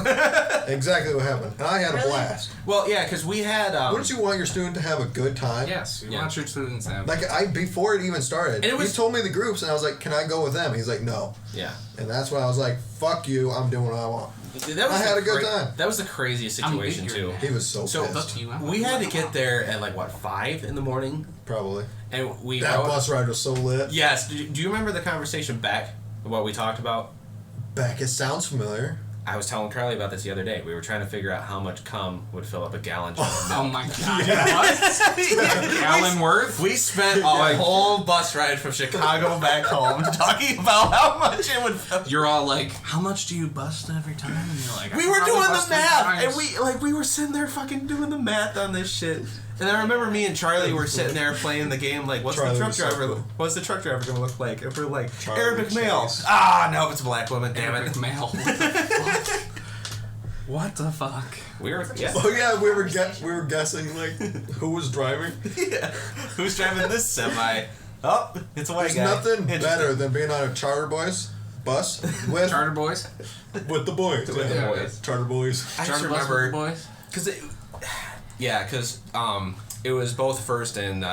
Exactly what happened. And I had a Really? blast. Well, yeah, because we had... Wouldn't you want your student to have a good time? Yes, you Yeah. want your students to have. Like, before it even started, And it was- he told me the groups, and I was like, can I go with them? He's like, no. Yeah. And that's when I was like, fuck you, I'm doing what I want. That was I had a good time. That was the craziest I'm situation, big too. here. He was so So, pissed. we had to get there at, like, what, 5 in the morning? Probably. And we That rode- bus ride was so lit. Yes. Do you remember the conversation back? What we talked about? Beck, it sounds familiar. I was telling Carly about this the other day. We were trying to figure out how much cum would fill up a gallon jar of Oh milk. my god. What? Gallon worth? We spent a whole bus ride from Chicago back home talking about how much it would fill. You're all like, how much do you bust every time? And you're like, I We were probably doing the bust 10 math, times. and we were sitting there fucking doing the math on this shit. And I remember me and Charlie were sitting there playing the game like, what's Charlie the truck was so driver? cool. What's the truck driver gonna look like? And we're like, Charlie Arabic male. Chase. Ah, no, it's a black woman. Damn Arabic it. male. What the fuck? What the fuck? We were, yeah. Oh yeah, we were guessing like who was driving. Yeah. Who's driving this semi? Oh, it's a white There's guy. nothing Interesting. better than being on a charter boys bus with Charter boys? with the boys. With the yeah. boys. Charter boys. I just Charter bus with remember the boys? because it was both first and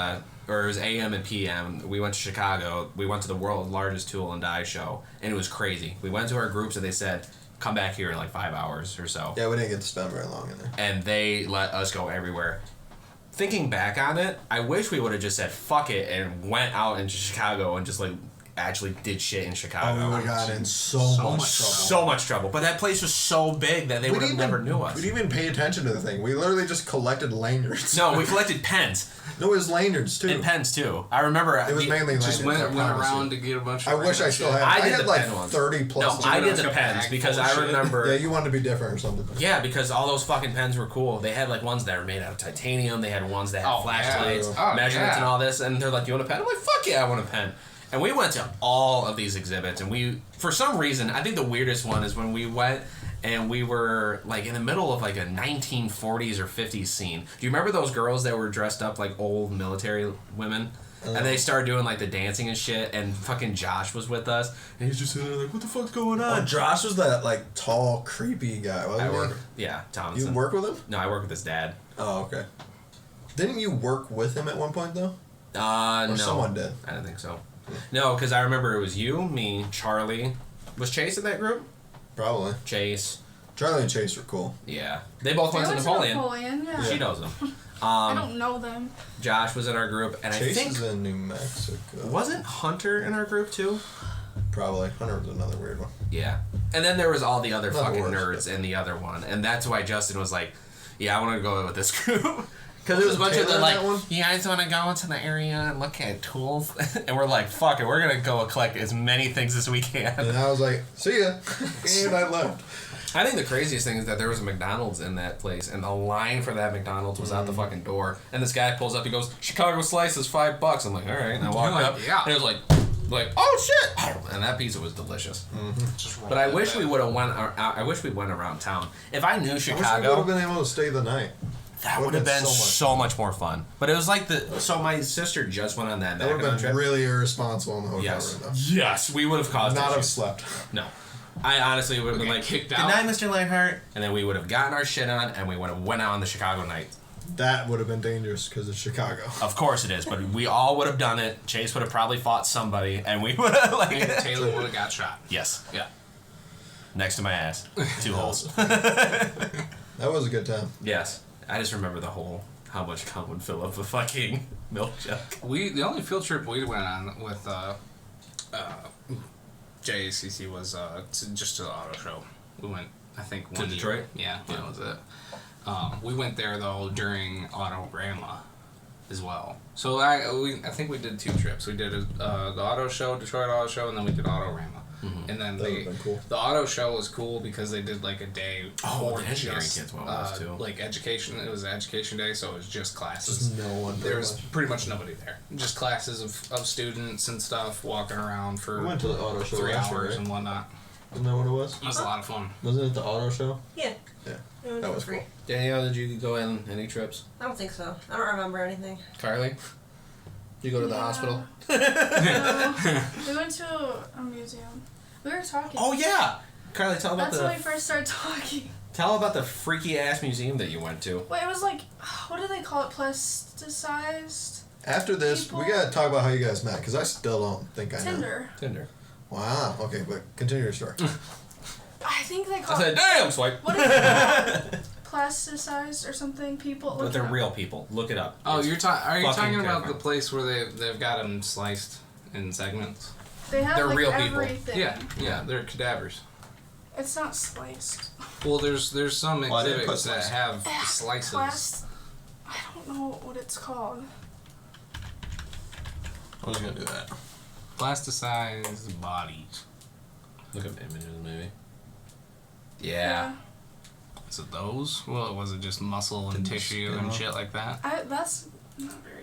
or it was AM and PM. We went to Chicago. We went to the world's largest tool and die show, and it was crazy. We went to our groups and they said, "Come back here in like 5 hours or so," Yeah, we didn't get to spend very long in there. and they let us go everywhere. Thinking back on it, I wish we would have just said fuck it and went out into Chicago and just like actually did shit in Chicago. Oh, we would have gotten in so So much much trouble. So much trouble, but that place was so big that they We would have didn't never even- knew us. We didn't even pay attention to the thing. We literally just collected lanyards. No, we collected pens No, it was lanyards too. and pens too. I remember It was mainly lanyards. Just went I promise around you. to get a bunch I of wish I random still shit. had. I I did had the like pen ones. 30 plus. No, I did like the a pens bag because full of I shit. remember. Yeah, you wanted to be different or something. Yeah, because all those fucking pens were cool. They had like ones that were made out of titanium. They had ones that had Oh, flashlights, yeah. Oh, measurements, yeah. and all this. And they're like, "You want a pen?" I'm like, "Fuck yeah, I want a pen." And we went to all of these exhibits, and we, for some reason, I think the weirdest one is when we went and we were like in the middle of like a 1940s or 50s scene. Do you remember those girls that were dressed up like old military women? And they started doing like the dancing and shit, and fucking Josh was with us, and he's just sitting there like, "What the fuck's going Oh, on?" Josh was that like tall, creepy guy. I Wasn't work, he? yeah, You Tomlinson. work with him? No, I work with his dad. Oh, okay. Didn't you work with him at one point though? Or No. someone did. I don't think so. No, because I remember it was you, me, Charlie. Was Chase in that group? Probably. Chase. Charlie and Chase were cool. Yeah. They both They went to went Napoleon. yeah. She knows them. I don't know them. Josh was in our group, and Chase I think is in New Mexico. wasn't Hunter in our group too? Probably. Hunter was another weird one. Yeah. And then there was all the other Not the fucking worst, nerds in the other one, and that's why Justin was like, "Yeah, I want to go with this group." Because it was a bunch Taylor of the in like, that one? "You guys want to go into the area and look at tools?" And we're like, "Fuck it, we're gonna go collect as many things as we can." And I was like, see ya. And I left. I think the craziest thing is that there was a McDonald's in that place, and the line for that McDonald's was out the fucking door. And this guy pulls up, he goes, "Chicago slice is $5." I'm like, "All right." And I walked like, up, yeah. and it was like, "Oh shit!" And that pizza was delicious. Just roll But I with wish it. we would have went. I wish we went around town. If I knew I wish we would Chicago, have been able to stay the night. that would've would have been been so so much more fun. But it was like so my sister just went on that That would background have been trip. really irresponsible in the hotel Yes, room though. yes, we would have caused Not have issues. slept. No. I honestly would have been get like, kicked "Good out?" night, Mr. Lionheart," and then we would have gotten our shit on, and we would have went out on the Chicago night. That would have been dangerous because it's Chicago. Of course it is, but we all would have done it. Chase would have probably fought somebody, and we would have like. And Taylor would have got shot. Yes, Yeah. next to my ass, 2 holes. That was a good time. Yes, I just remember the whole how much cum would fill up a fucking milk jug. The only field trip we went on with JACC was just to the auto show. We went, I think, To one year. Detroit? Yeah, that was it. We went there though during Autograma as well. So I think we did 2 trips. We did the auto show, Detroit Auto Show, and then we did Autorama. Mm-hmm. And then That would've been cool. the auto show was cool because they did like a day Oh, for the engineering just, kids one was too. like education. It was an education day, so it was just classes. Just no one. There was pretty much nobody there. Just classes of students and stuff walking around for We went to the auto show 3 last year, hours right? and whatnot. Isn't that what it was? It was a lot of fun. Wasn't it the auto show? Yeah. Yeah. It was That was free. cool. Danielle, did you go on any trips? I don't think so. I don't remember anything. Carly? You go to the Yeah. hospital? No, we went to a museum. We were talking. Oh yeah! Carly, tell about That's when we first started talking. tell about the freaky ass museum that you went to. Wait, it was like, what do they call it? Plasticized? After this, we People- gotta talk about how you guys met, because I still don't think I know. Tinder. Tinder. Wow. Okay, but continue your story. I think they I call said, it. damn, swipe. What is it? Plasticized or something? People. But look they're it up. real people. Look it up. Oh, It's are you talking fucking about terrifying. the place where they've got them sliced in segments? They have They're like real everything. people. Yeah, they're cadavers. It's not sliced. Well, there's some Why did they put exhibits that slices? have slices. I don't know what it's called. I was gonna do that. Plasticized bodies. Look up images, maybe. Yeah. Is it those? Well, was it just muscle and tissue and shit like that? That's not very.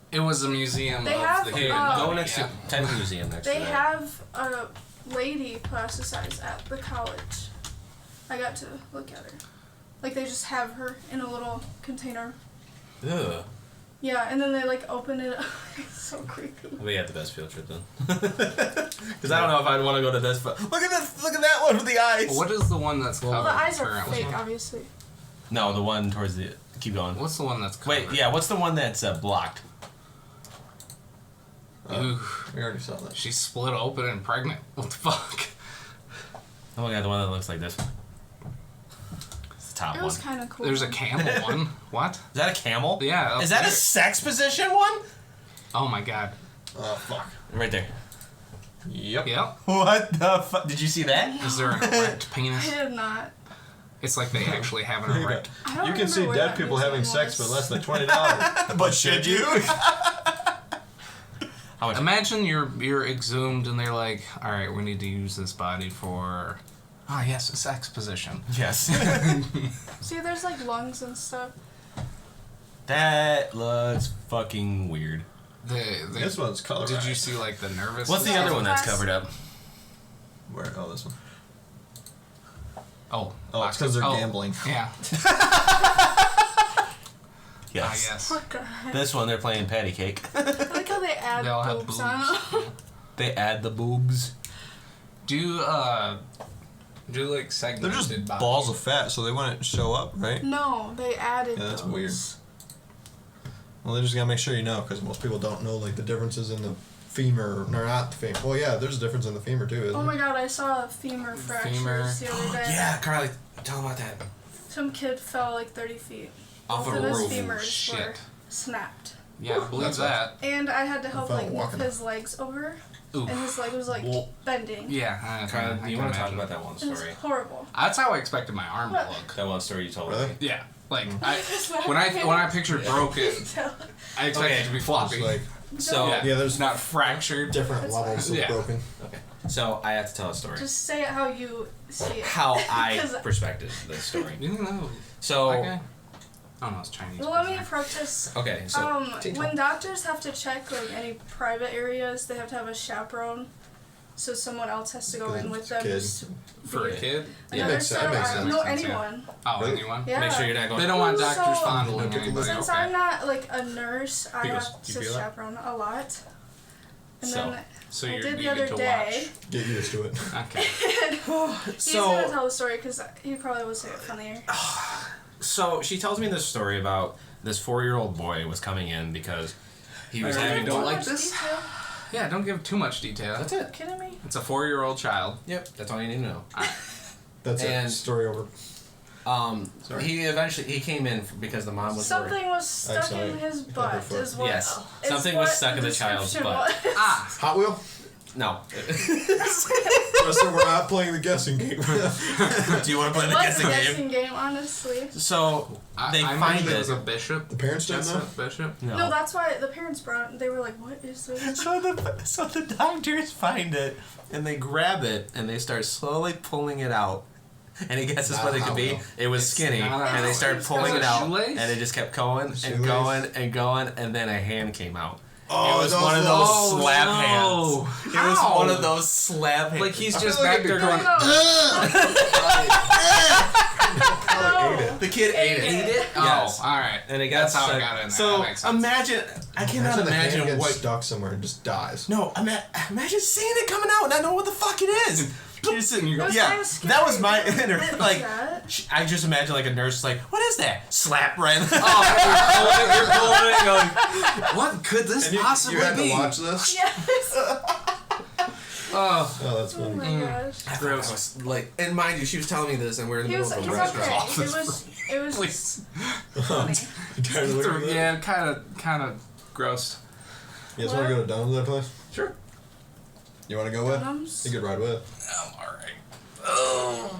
It was a museum They of have, the Here, human uh, go body. next to Ted Museum next They to that. have a lady plasticized at the college. I got to look at her. Like they just have her in a little container. Ugh. Yeah, and then they like open it up. It's so creepy. We had the best field trip then. Because I don't know if I'd want to go to this, but look at this! Look at that one with the eyes. What is the one that's Well, covered the eyes are currently? fake, obviously. No, the one towards the. Keep going. What's the one that's covered? Wait, yeah. What's the one that's blocked? Ooh, We already saw that. she's split open and pregnant. What the fuck? Oh my god, the one that looks like this. It's the top It one. was kind of cool. There's a camel one. What? Is that a camel? Yeah. up Is that there. a sex position one? Oh my god. Oh fuck. Right there. Yep. Yep. What the fuck? Did you see that? Is there an erect I penis? did not. It's like they actually have an erect. I don't You can see remember where dead that people having museum sex for was. less than $20. But should you? How much? Imagine you're exhumed and they're like, all right, we need to use this body for, yes, a sex position. Yes. See, there's like lungs and stuff. That looks fucking weird. This one's colorized. Did you see like the nervous? What's the Yeah, other one that's class- covered up? Where? Oh, this one. Oh, Oh, it's because they're oh, gambling. Yeah. Yes. Yes. What the heck? This one they're playing patty cake. I like how they add They all have boobs boobs. on it. They add the boobs. Do like segmented They're just bodies. balls of fat, so they wouldn't show up, right? No, they added Yeah, that's those. weird. Well, they just gotta make sure you know, because most people don't know like the differences in the femur, or not the femur. Well, yeah, there's a difference in the femur too, isn't Oh there? my god, I saw a femur fractures the other day. Yeah, Carly, tell them about that. Some kid fell like 30 feet. Off Both a of his roof. femurs were Shit. snapped. Yeah, believe That's that. And I had to help fell like move walking. his legs over. Oof. And his leg was like Well, bending. Yeah. Carly, do you want to talk imagine. about that one It was story? horrible. That's how I expected my arm to What? look. That one story you told Really? me. Yeah. Like Mm. when I pictured broken, I expected Okay. it to be It's floppy. like So, yeah. yeah, there's not fractured. different That's levels of fine. Yeah. broken. okay. So I have to tell a story. Just say it how you see it. How I 'Cause- perspected this story. You know. So, Okay. Oh no, it's Chinese. Well, let me person. approach this. okay, so When doctors have to check like any private areas, they have to have a chaperone, so someone else has to go in with them. Kid. just For a be- kid. Yeah, Another makes sense. set of That makes eyes- sense. No, Makes sense, yeah. anyone. Oh, Really? anyone? Yeah. make sure you're not going. They don't want doctors So- fondling Since anybody. Since Okay. I'm not like a nurse, I He goes, have "Do to you feel that?" chaperone a lot. And So- then So I you're did the you other get to day. Get used to it. watch. Okay. He's gonna So, tell the story because he probably would say it funnier. so she tells me this story about this 4-year-old boy was coming in because he was Alright, having. don't Too like much this? detail. Yeah, don't give too much detail. That's it. Kidding me? It's a 4-year-old child. Yep, that's all you need to know. That's And- it. Story over. Sorry. He came in because the mom was Something was stuck sorry. in his butt. Pepperfoot. Is what, Yes. is Something what was stuck the in the child's description butt. was. Ah. Hot Wheel? No. So we're not playing the guessing game. Do you want to play the What's guessing the game? guessing game, honestly? So they I find it it. was a bishop. The parents didn't know? Bishop. No, that's why the parents brought it. They were like, what is this? So the doctors find it and they grab it and they start slowly pulling it out. And he guesses Not what it how could be. though. It was It's skinny, not and they how. started It's pulling a it out, shoelace? and it just kept going and Shoelace? going and going, and then a hand came out. Oh, it was those one of little- those Oh, slap no. hands. It was How? one of those slap hands. Like he's I just feel like back it'd there be going. Probably ate it. the kid ate Ate it? Yes. Oh, all right. And it got That's how stuck. it got in there. So That makes sense. imagine, I cannot the hand imagine gets what. stuck somewhere and just dies. No, imagine seeing it coming out and not knowing what the fuck it is. You're sitting, you go, It was yeah, kinda scary. that was my inner. What Like, was that? I just imagine like a nurse, like, what is that? Slap right. Oh, you're pulling it, going, what could this And you possibly had be? to watch this? Yes. Oh, Oh, that's Oh funny. my gosh. I was like, and mind you, she was telling me this, and we're in the He was, middle he's of a okay. restaurant. It was please. funny. You tired of looking at that? Yeah, kind of gross. You guys want to go to Dunham's that place? Sure. You want to go with? Dunham's? You could ride with. I'm alright. Oh.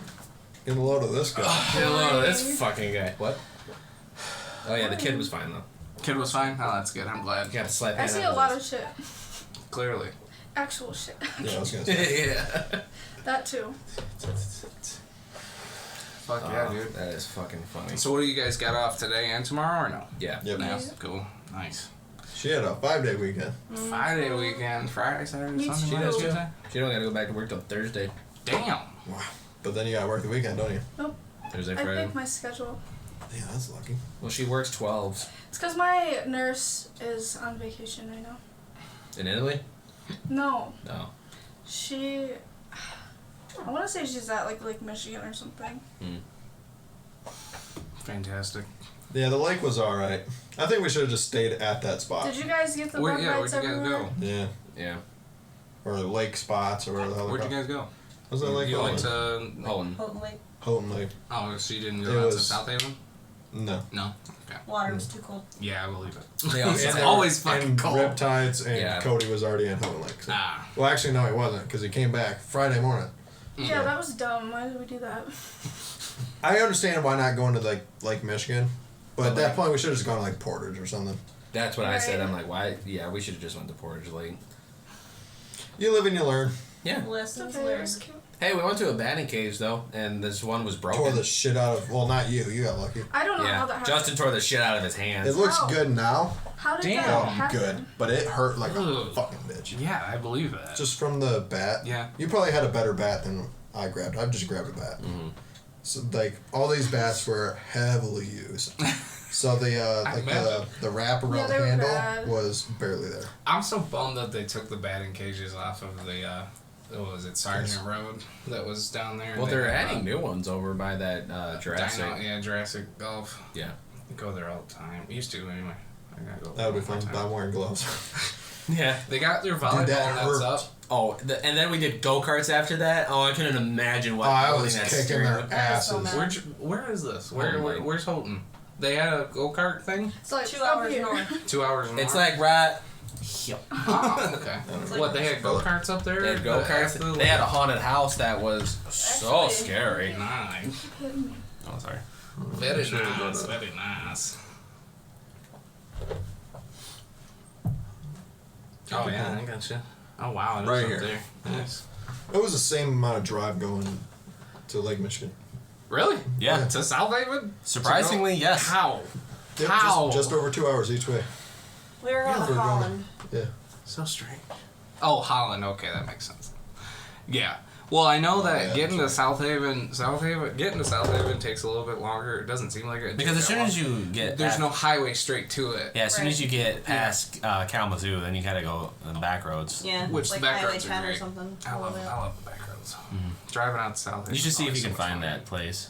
Get a load of this guy. Hello, this fucking guy. What? Oh yeah, the kid was fine though. Kid was fine. Oh, that's good. I'm glad. You got to slap. I hand see out a lot of of shit. Clearly. Actual shit. Yeah, I was gonna this. say. Yeah. That too. Fuck yeah, dude. That is fucking funny. So what do you guys got off today and tomorrow or no? Yeah. Yep. Yeah. Cool. Nice. She had a 5-day weekend. 5-day weekend. Friday, Saturday, Me Sunday, too. Monday, She does, Tuesday. She don't got to go back to work till Thursday. Damn. Wow. But then you gotta work the weekend, don't you? Thursday, I Friday. picked my schedule. Yeah, that's lucky. Well, she works 12s. It's because my nurse is on vacation right now. In Italy? No, No. she. I want to say she's at like Lake Michigan or something. Fantastic. Yeah, the lake was alright. I think we should have just stayed at that spot. Did you guys get the Where, bug yeah, bites where'd you guys everywhere? go? Yeah. Yeah. Or the lake spots or whatever the hell Where'd they're you called. guys go? What's that lake You called? went to Holland. Houghton Lake. Houghton Lake. Oh, so you didn't It go out to was- South Haven? No. No. Okay. Water was too cold. Yeah, I believe it. They also It's have- always fucking And cold. Riptides and Yeah. Cody was already in Houghton Lake. So. Ah. Well, actually, no, he wasn't because he came back Friday morning. Yeah, that was dumb. Why did we do that? I understand why not going to like Lake Michigan, but at that point we should have just gone to like Portage or something. That's what I said. Right. I'm like, why? Yeah, we should have just went to Portage Lake. You live and you learn. Yeah. It's Lessons okay. It learned. was cute. Hey, we went to a batting cage though, and this one was broken. Tore the shit out of. Well, not you. You got lucky. I don't know how that Yeah. happened. Justin tore the shit out of his hands. It looks Ow. good now. How did Damn. that Oh, happen? good, but it hurt like a Ugh. fucking bitch. Yeah, I believe that. Just from the bat. Yeah. You probably had a better bat than I grabbed. I've just grabbed a bat. So like all these bats were heavily used. So the like the wrap around Yeah, they the were handle bad. was barely there. I'm so bummed that they took the batting cages off of the, what was it, Sergeant Road that was down there. Well, They they're have, adding new ones over by that Jurassic. Jurassic Golf. Yeah. I go there all the time. Used to anyway. I gotta go. That would be all fun. the But time. I'm wearing gloves. Yeah. They got their volleyball that nets hurt. up. Oh, and then we did go karts after that. Oh, I couldn't imagine what. Oh, I holding was that kicking steering their wheel- That is so asses. mad. Where is this? Houghton. Where's Houghton? They had a go kart thing. It's like 2 up hours here. north. 2 hours. It's more? like right. Oh, okay. like- What they had go karts up there? They had go After karts. the- They had a haunted house that was so Actually- scary. Nice. Keep hitting me. Oh, sorry. Very Should've nice. done that. Very nice. Oh yeah, I gotcha. Oh wow, it is Right up here. there. Nice. It was the same amount of drive going to Lake Michigan. Really? Yeah. To South Haven? Surprisingly, yes. How? Yep, How? just over 2 hours each way. We were on we're the going. Holland. Yeah. So strange. Oh, Holland. Okay, that makes sense. Yeah. Well, I know that yeah, getting to that's South Haven takes a little bit longer. It doesn't seem like it. Because as soon as you get there's no highway straight to it. yeah, as soon as Right. you get past Kalamazoo, then you gotta go on the back roads. Yeah. Which like the back Highway roads are 10 or great. something. I love the back roads. Driving out to South Haven. You should see if is you can always so find much that place.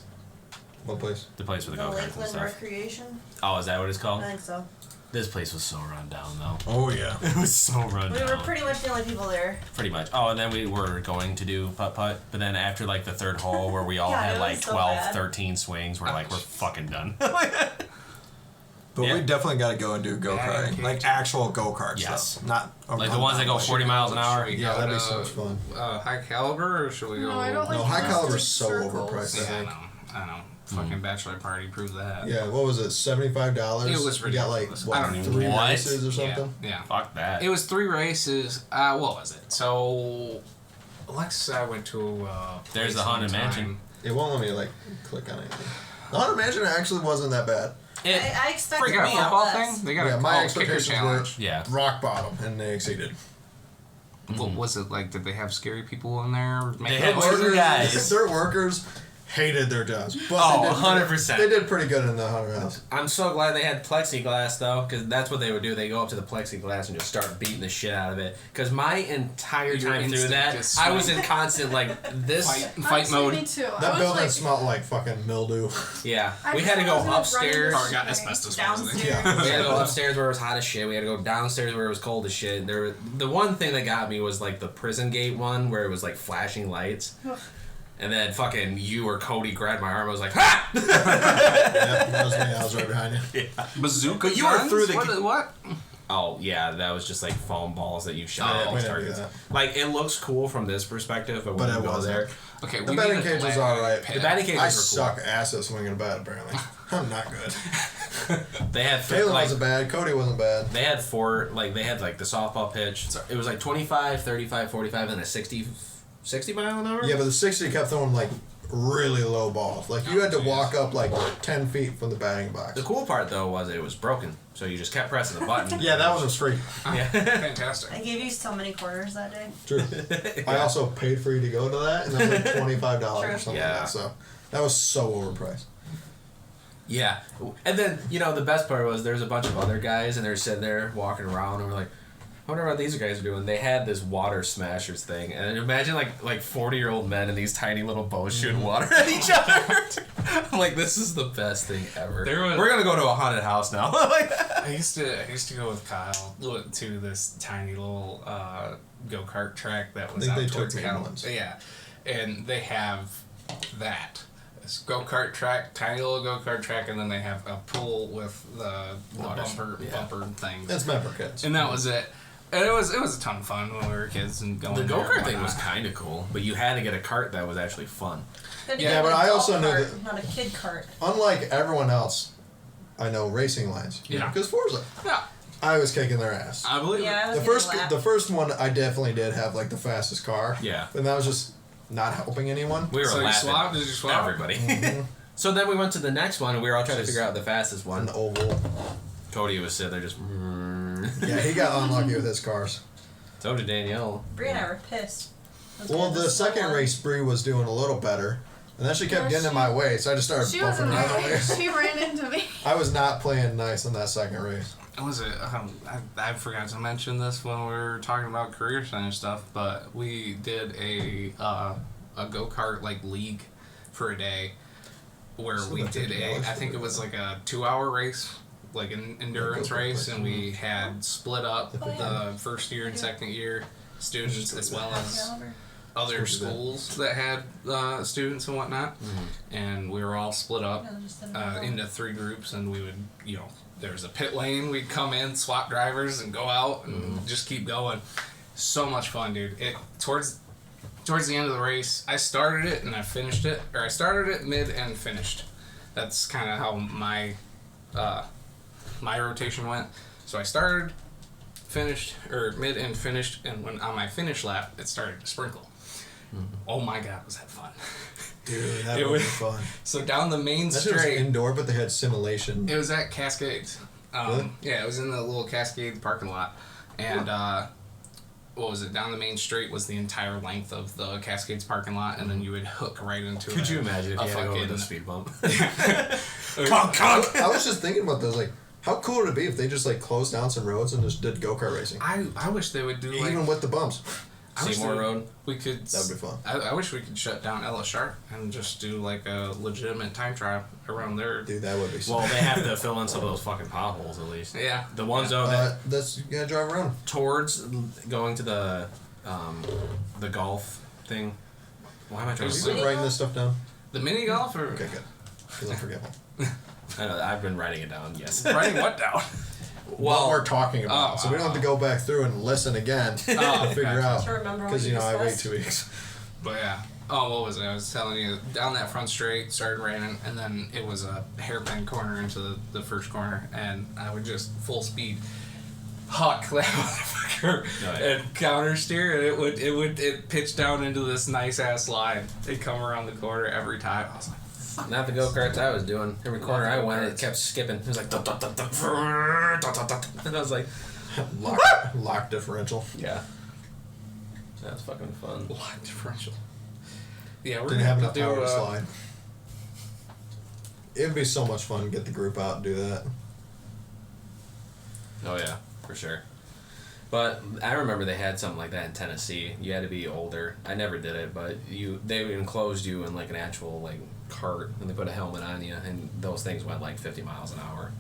What place? The place with the The go karts and Lakeland stuff. Recreation. Oh, is that what it's I called? think so. This place was so run down though. Oh, yeah. It was so run We down. were pretty much the only people there. Pretty much. Oh, and then we were going to do putt-putt, but then after like the third hole where we all God, had it like was so 12, bad. 13 swings, we're like, we're fucking done. But Yeah. we definitely got to go and do go-karting. Yeah, Like actual go-kart Yes. stuff. Not Like the ones that go 40 miles an hour. Yeah, that'd be so much fun. High caliber, or should we go? No, I don't like No, high those caliber's big so circles. overpriced, I Yeah, think. I know. Fucking bachelor party proved that. Yeah, what was it? $75. It was You got like ridiculous. what, I don't even 3 What? races or something? Yeah. Fuck that. It was 3 races. What was it? So, Alexis and I went to. There's the Haunted Mansion. It won't let me like click on anything. The Haunted Mansion actually wasn't that bad. I expected Freaking a lot football less. thing. They got Yeah, a my kicker expectations challenge. Yeah. rock bottom, and they exceeded. What was it like? Did they have scary people in there? They had noises? two guys. Their workers hated their jobs. But Oh, they did 100%. They did pretty good in the haunted house. I'm so glad they had plexiglass though, because that's what they would do. They go up to the plexiglass and just start beating the shit out of it. Because my entire Your time through instinct that, is I was swing. in constant like this. Fight Honestly, mode. Me too. That I was building like, smelled like fucking mildew. Yeah, I we had to go wasn't running upstairs. this Or got thing. asbestos Downstairs. poisoning. Yeah. We had to go upstairs where it was hot as shit. We had to go downstairs where it was cold as shit. The one thing that got me was like the prison gate one where it was like flashing lights. Ugh. And then fucking you or Cody grabbed my arm. I was like, ha! Yeah, that was me. I was right behind you. Bazooka. You were guns? through the- What? Oh yeah, that was just like foam balls that you shot Oh, at we these didn't do targets. that. Like it looks cool from this perspective, but when But you it go wasn't. there, Okay, The we batting need a cage was flag alright. pad. the batting cages I were suck ass at swinging a bat, apparently. I'm not good. cool. They had Taylor like wasn't bad. Cody wasn't bad. they had they had like the softball pitch. It was like 25, 35, 45, and a 60 mile an hour. Yeah, but the 60 kept throwing like really low balls. Like you had to walk up like 10 feet from the batting box. The cool part though was it was broken, so you just kept pressing the button. Yeah, that one was free. Yeah. Fantastic. I gave you so many quarters that day. True. I also paid for you to go to that, and that was like $25 or True. something Yeah. like that. So that was so overpriced. Yeah, and then the best part was there's a bunch of other guys and they're sitting there walking around and we're like, I wonder what these guys are doing. They had this water smashers thing, and imagine like 40-year-old men in these tiny little boats shooting water at each other. I'm like, this is the best thing ever. We're gonna go to a haunted house now. I used to go with Kyle to this tiny little go-kart track that was I think out they towards took me Cal- once. Yeah, and they have that. This go-kart track, tiny little go-kart track, and then they have a pool with the Water, bumper things. That's meant for kids. And that was it. And it was a ton of fun when we were kids and going. The there and go-kart thing was whatnot. kind of cool, but you had to get a cart that was actually fun. Then Yeah, you had but an I adult also knew cart, that- not a kid cart. Unlike everyone else, I know racing lines. Yeah. Because Forza, Yeah, I was kicking their ass. I believe Yeah, I it. was The getting first, lapped. the first one, I definitely did have like the fastest car. Yeah. And that was just not helping anyone. We were So you laughing. swapped? Did you swap? Everybody. So then we went to the next one and we were all trying to figure out the fastest An one. oval. Cody was sitting there just. Yeah, he got unlucky with his cars. So did Danielle. Bree and I were pissed. Those Well, guys the were so second long. race, Bree was doing a little better. And then she kept Yeah, getting in my way, so I just started She was bumping around annoying. over. She ran into me. I was not playing nice in that second race. Was it? I forgot to mention this when we were talking about career center stuff, but we did a go-kart like league for a day where So we about did $50 I think it was like a 2-hour race, like an endurance go-kart race, place. and we had split up Oh, yeah. the first year and second year students as well as Caliber. other Let's do that. schools that had students and whatnot, and we were all split up Yeah, just in the middle. into 3 groups, and we would, there was a pit lane. We'd come in, swap drivers, and go out, and just keep going. So much fun, dude. It towards the end of the race, I started it and I finished it, or I started it mid and finished. That's kind of how my rotation went. So I started, finished, or mid and finished, and when on my finish lap, it started to sprinkle. Oh my god, was that fun! Dude, that It would be was- fun. So down the main That shit was straight. indoor, but they had simulation. It was at Cascades. Really? Yeah, it was in the little Cascade parking lot. And what was it? Down the main straight was the entire length of the Cascades parking lot, and then you would hook right into Could you imagine if a you had to go over fucking- the speed bump? I was just thinking about those. Like, how cool would it be if they just like closed down some roads and just did go-kart racing, I wish they would do like even with the bumps? I wish Seymour they- Road. We could. That would be fun. I wish we could shut down Ella Sharp and just do like a legitimate time trial around there. Dude, that would be. Well, Sick. they have to fill in some of those fucking potholes at least. Yeah. The ones though that That's you gotta drive around. towards going to the golf thing. Why am I trying Are to you say? been writing this stuff down? The mini golf or Okay, good. Because I'm forgetful. I know. I've been writing it down. Yes. Writing what down? What we're talking about, so we don't have to go back through and listen again to figure out. To remember what Because you I wait discussed. 2 weeks. But yeah. Oh, what was it? I was telling you, down that front straight, started raining, and then it was a hairpin corner into the first corner, and I would just full speed huck that motherfucker and counter steer, and it pitched down into this nice ass line. It'd come around the corner every time. I was like, fuck. Not the go-karts I was doing. Every corner I went, it kept skipping. It was like, dun, dun, dun, dun, dun, dun, dun, dun. And I was like, Lock differential. yeah. That was fucking fun. Lock differential. Yeah, we're Didn't gonna have have enough to power do to slide. It'd be so much fun to get the group out and do that. Oh yeah, for sure. But I remember they had something like that in Tennessee. You had to be older. I never did it, but they enclosed you in like an actual like cart, and they put a helmet on you, and those things went like 50 miles an hour.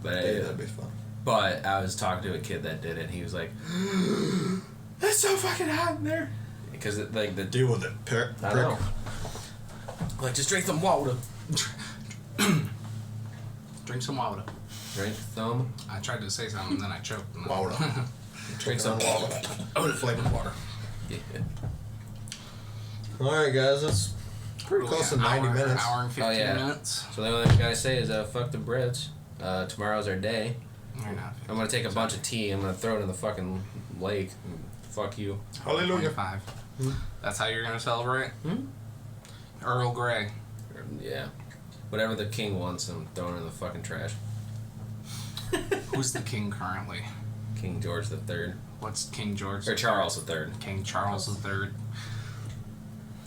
But Yeah, that'd be fun. But I was talking to a kid that did it, and he was like, "It's so fucking hot in there." Because like the Deal with it, prick. I know. Like just drink some water. drink some water. Drink some. I tried to say something, and then I choked. Water. Drink some water. Flavored water. Yeah. Alright, guys, that's pretty close to 90 minutes. Hour and 15 Oh, yeah. minutes. So the only thing I gotta say is fuck the Brits. Tomorrow's our day. We're not. I'm gonna take a bunch of tea. I'm gonna throw it in the fucking lake. And fuck you. Hallelujah. 25. That's how you're gonna celebrate? Earl Grey. Yeah. Whatever the king wants, I'm throwing it in the fucking trash. Who's the king currently? King George III. What's King George? Or Charles III. King Charles III.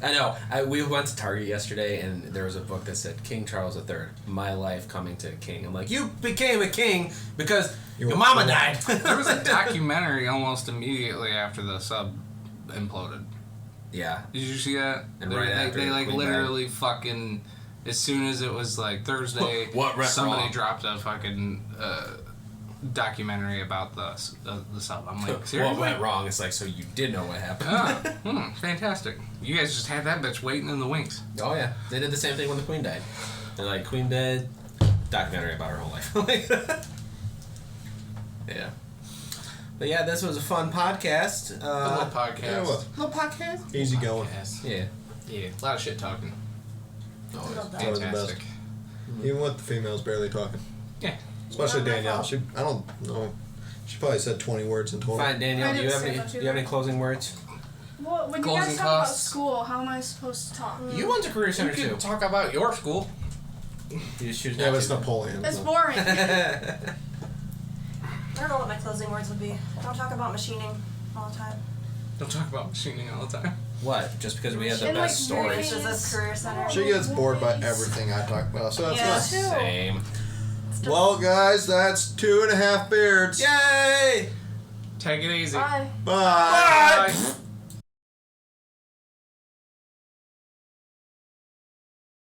I know. We went to Target yesterday, and there was a book that said King Charles III, My Life Coming to a King. I'm like, you became a king because your mama died. There was a documentary almost immediately after the sub imploded. Yeah. Did you see that? And right after they like Queen literally fucking, as soon as it was like Thursday, What went somebody wrong? dropped a fucking documentary about the sub. I'm like, seriously? What went wrong? It's like, so you did know what happened. Fantastic. You guys just had that bitch waiting in the wings. Oh, yeah. They did the same thing when the Queen died. They're like, Queen dead, documentary about her whole life. Yeah. But yeah, this was a fun podcast. The little podcast. Yeah, what? Little podcast? Easy going. Podcast. Yeah. Yeah, a lot of shit talking. Always. Love that. Always the best. Fantastic. Even with the females barely talking. Yeah. Especially Not my Danielle. fault. I don't know. She probably said 20 words in total. Fine, Danielle, I do you didn't have say any much do you have any either. closing words? Well, when you Closing guys talk about costs. school, how am I supposed to talk? You went to Career You Center too. can talk about your school. You just choose Yeah, not but it's to. Napoleon. It's so. boring. I don't know what my closing words would be. Don't talk about machining all the time. Don't talk about machining all the time. What? Just because we had the And, best like, This stories? is a career center. She gets bored by everything I talk about, so that's Yeah. fine. Same. Well, guys, that's 2.5 beards. Yay! Take it easy. Bye. Bye. Bye.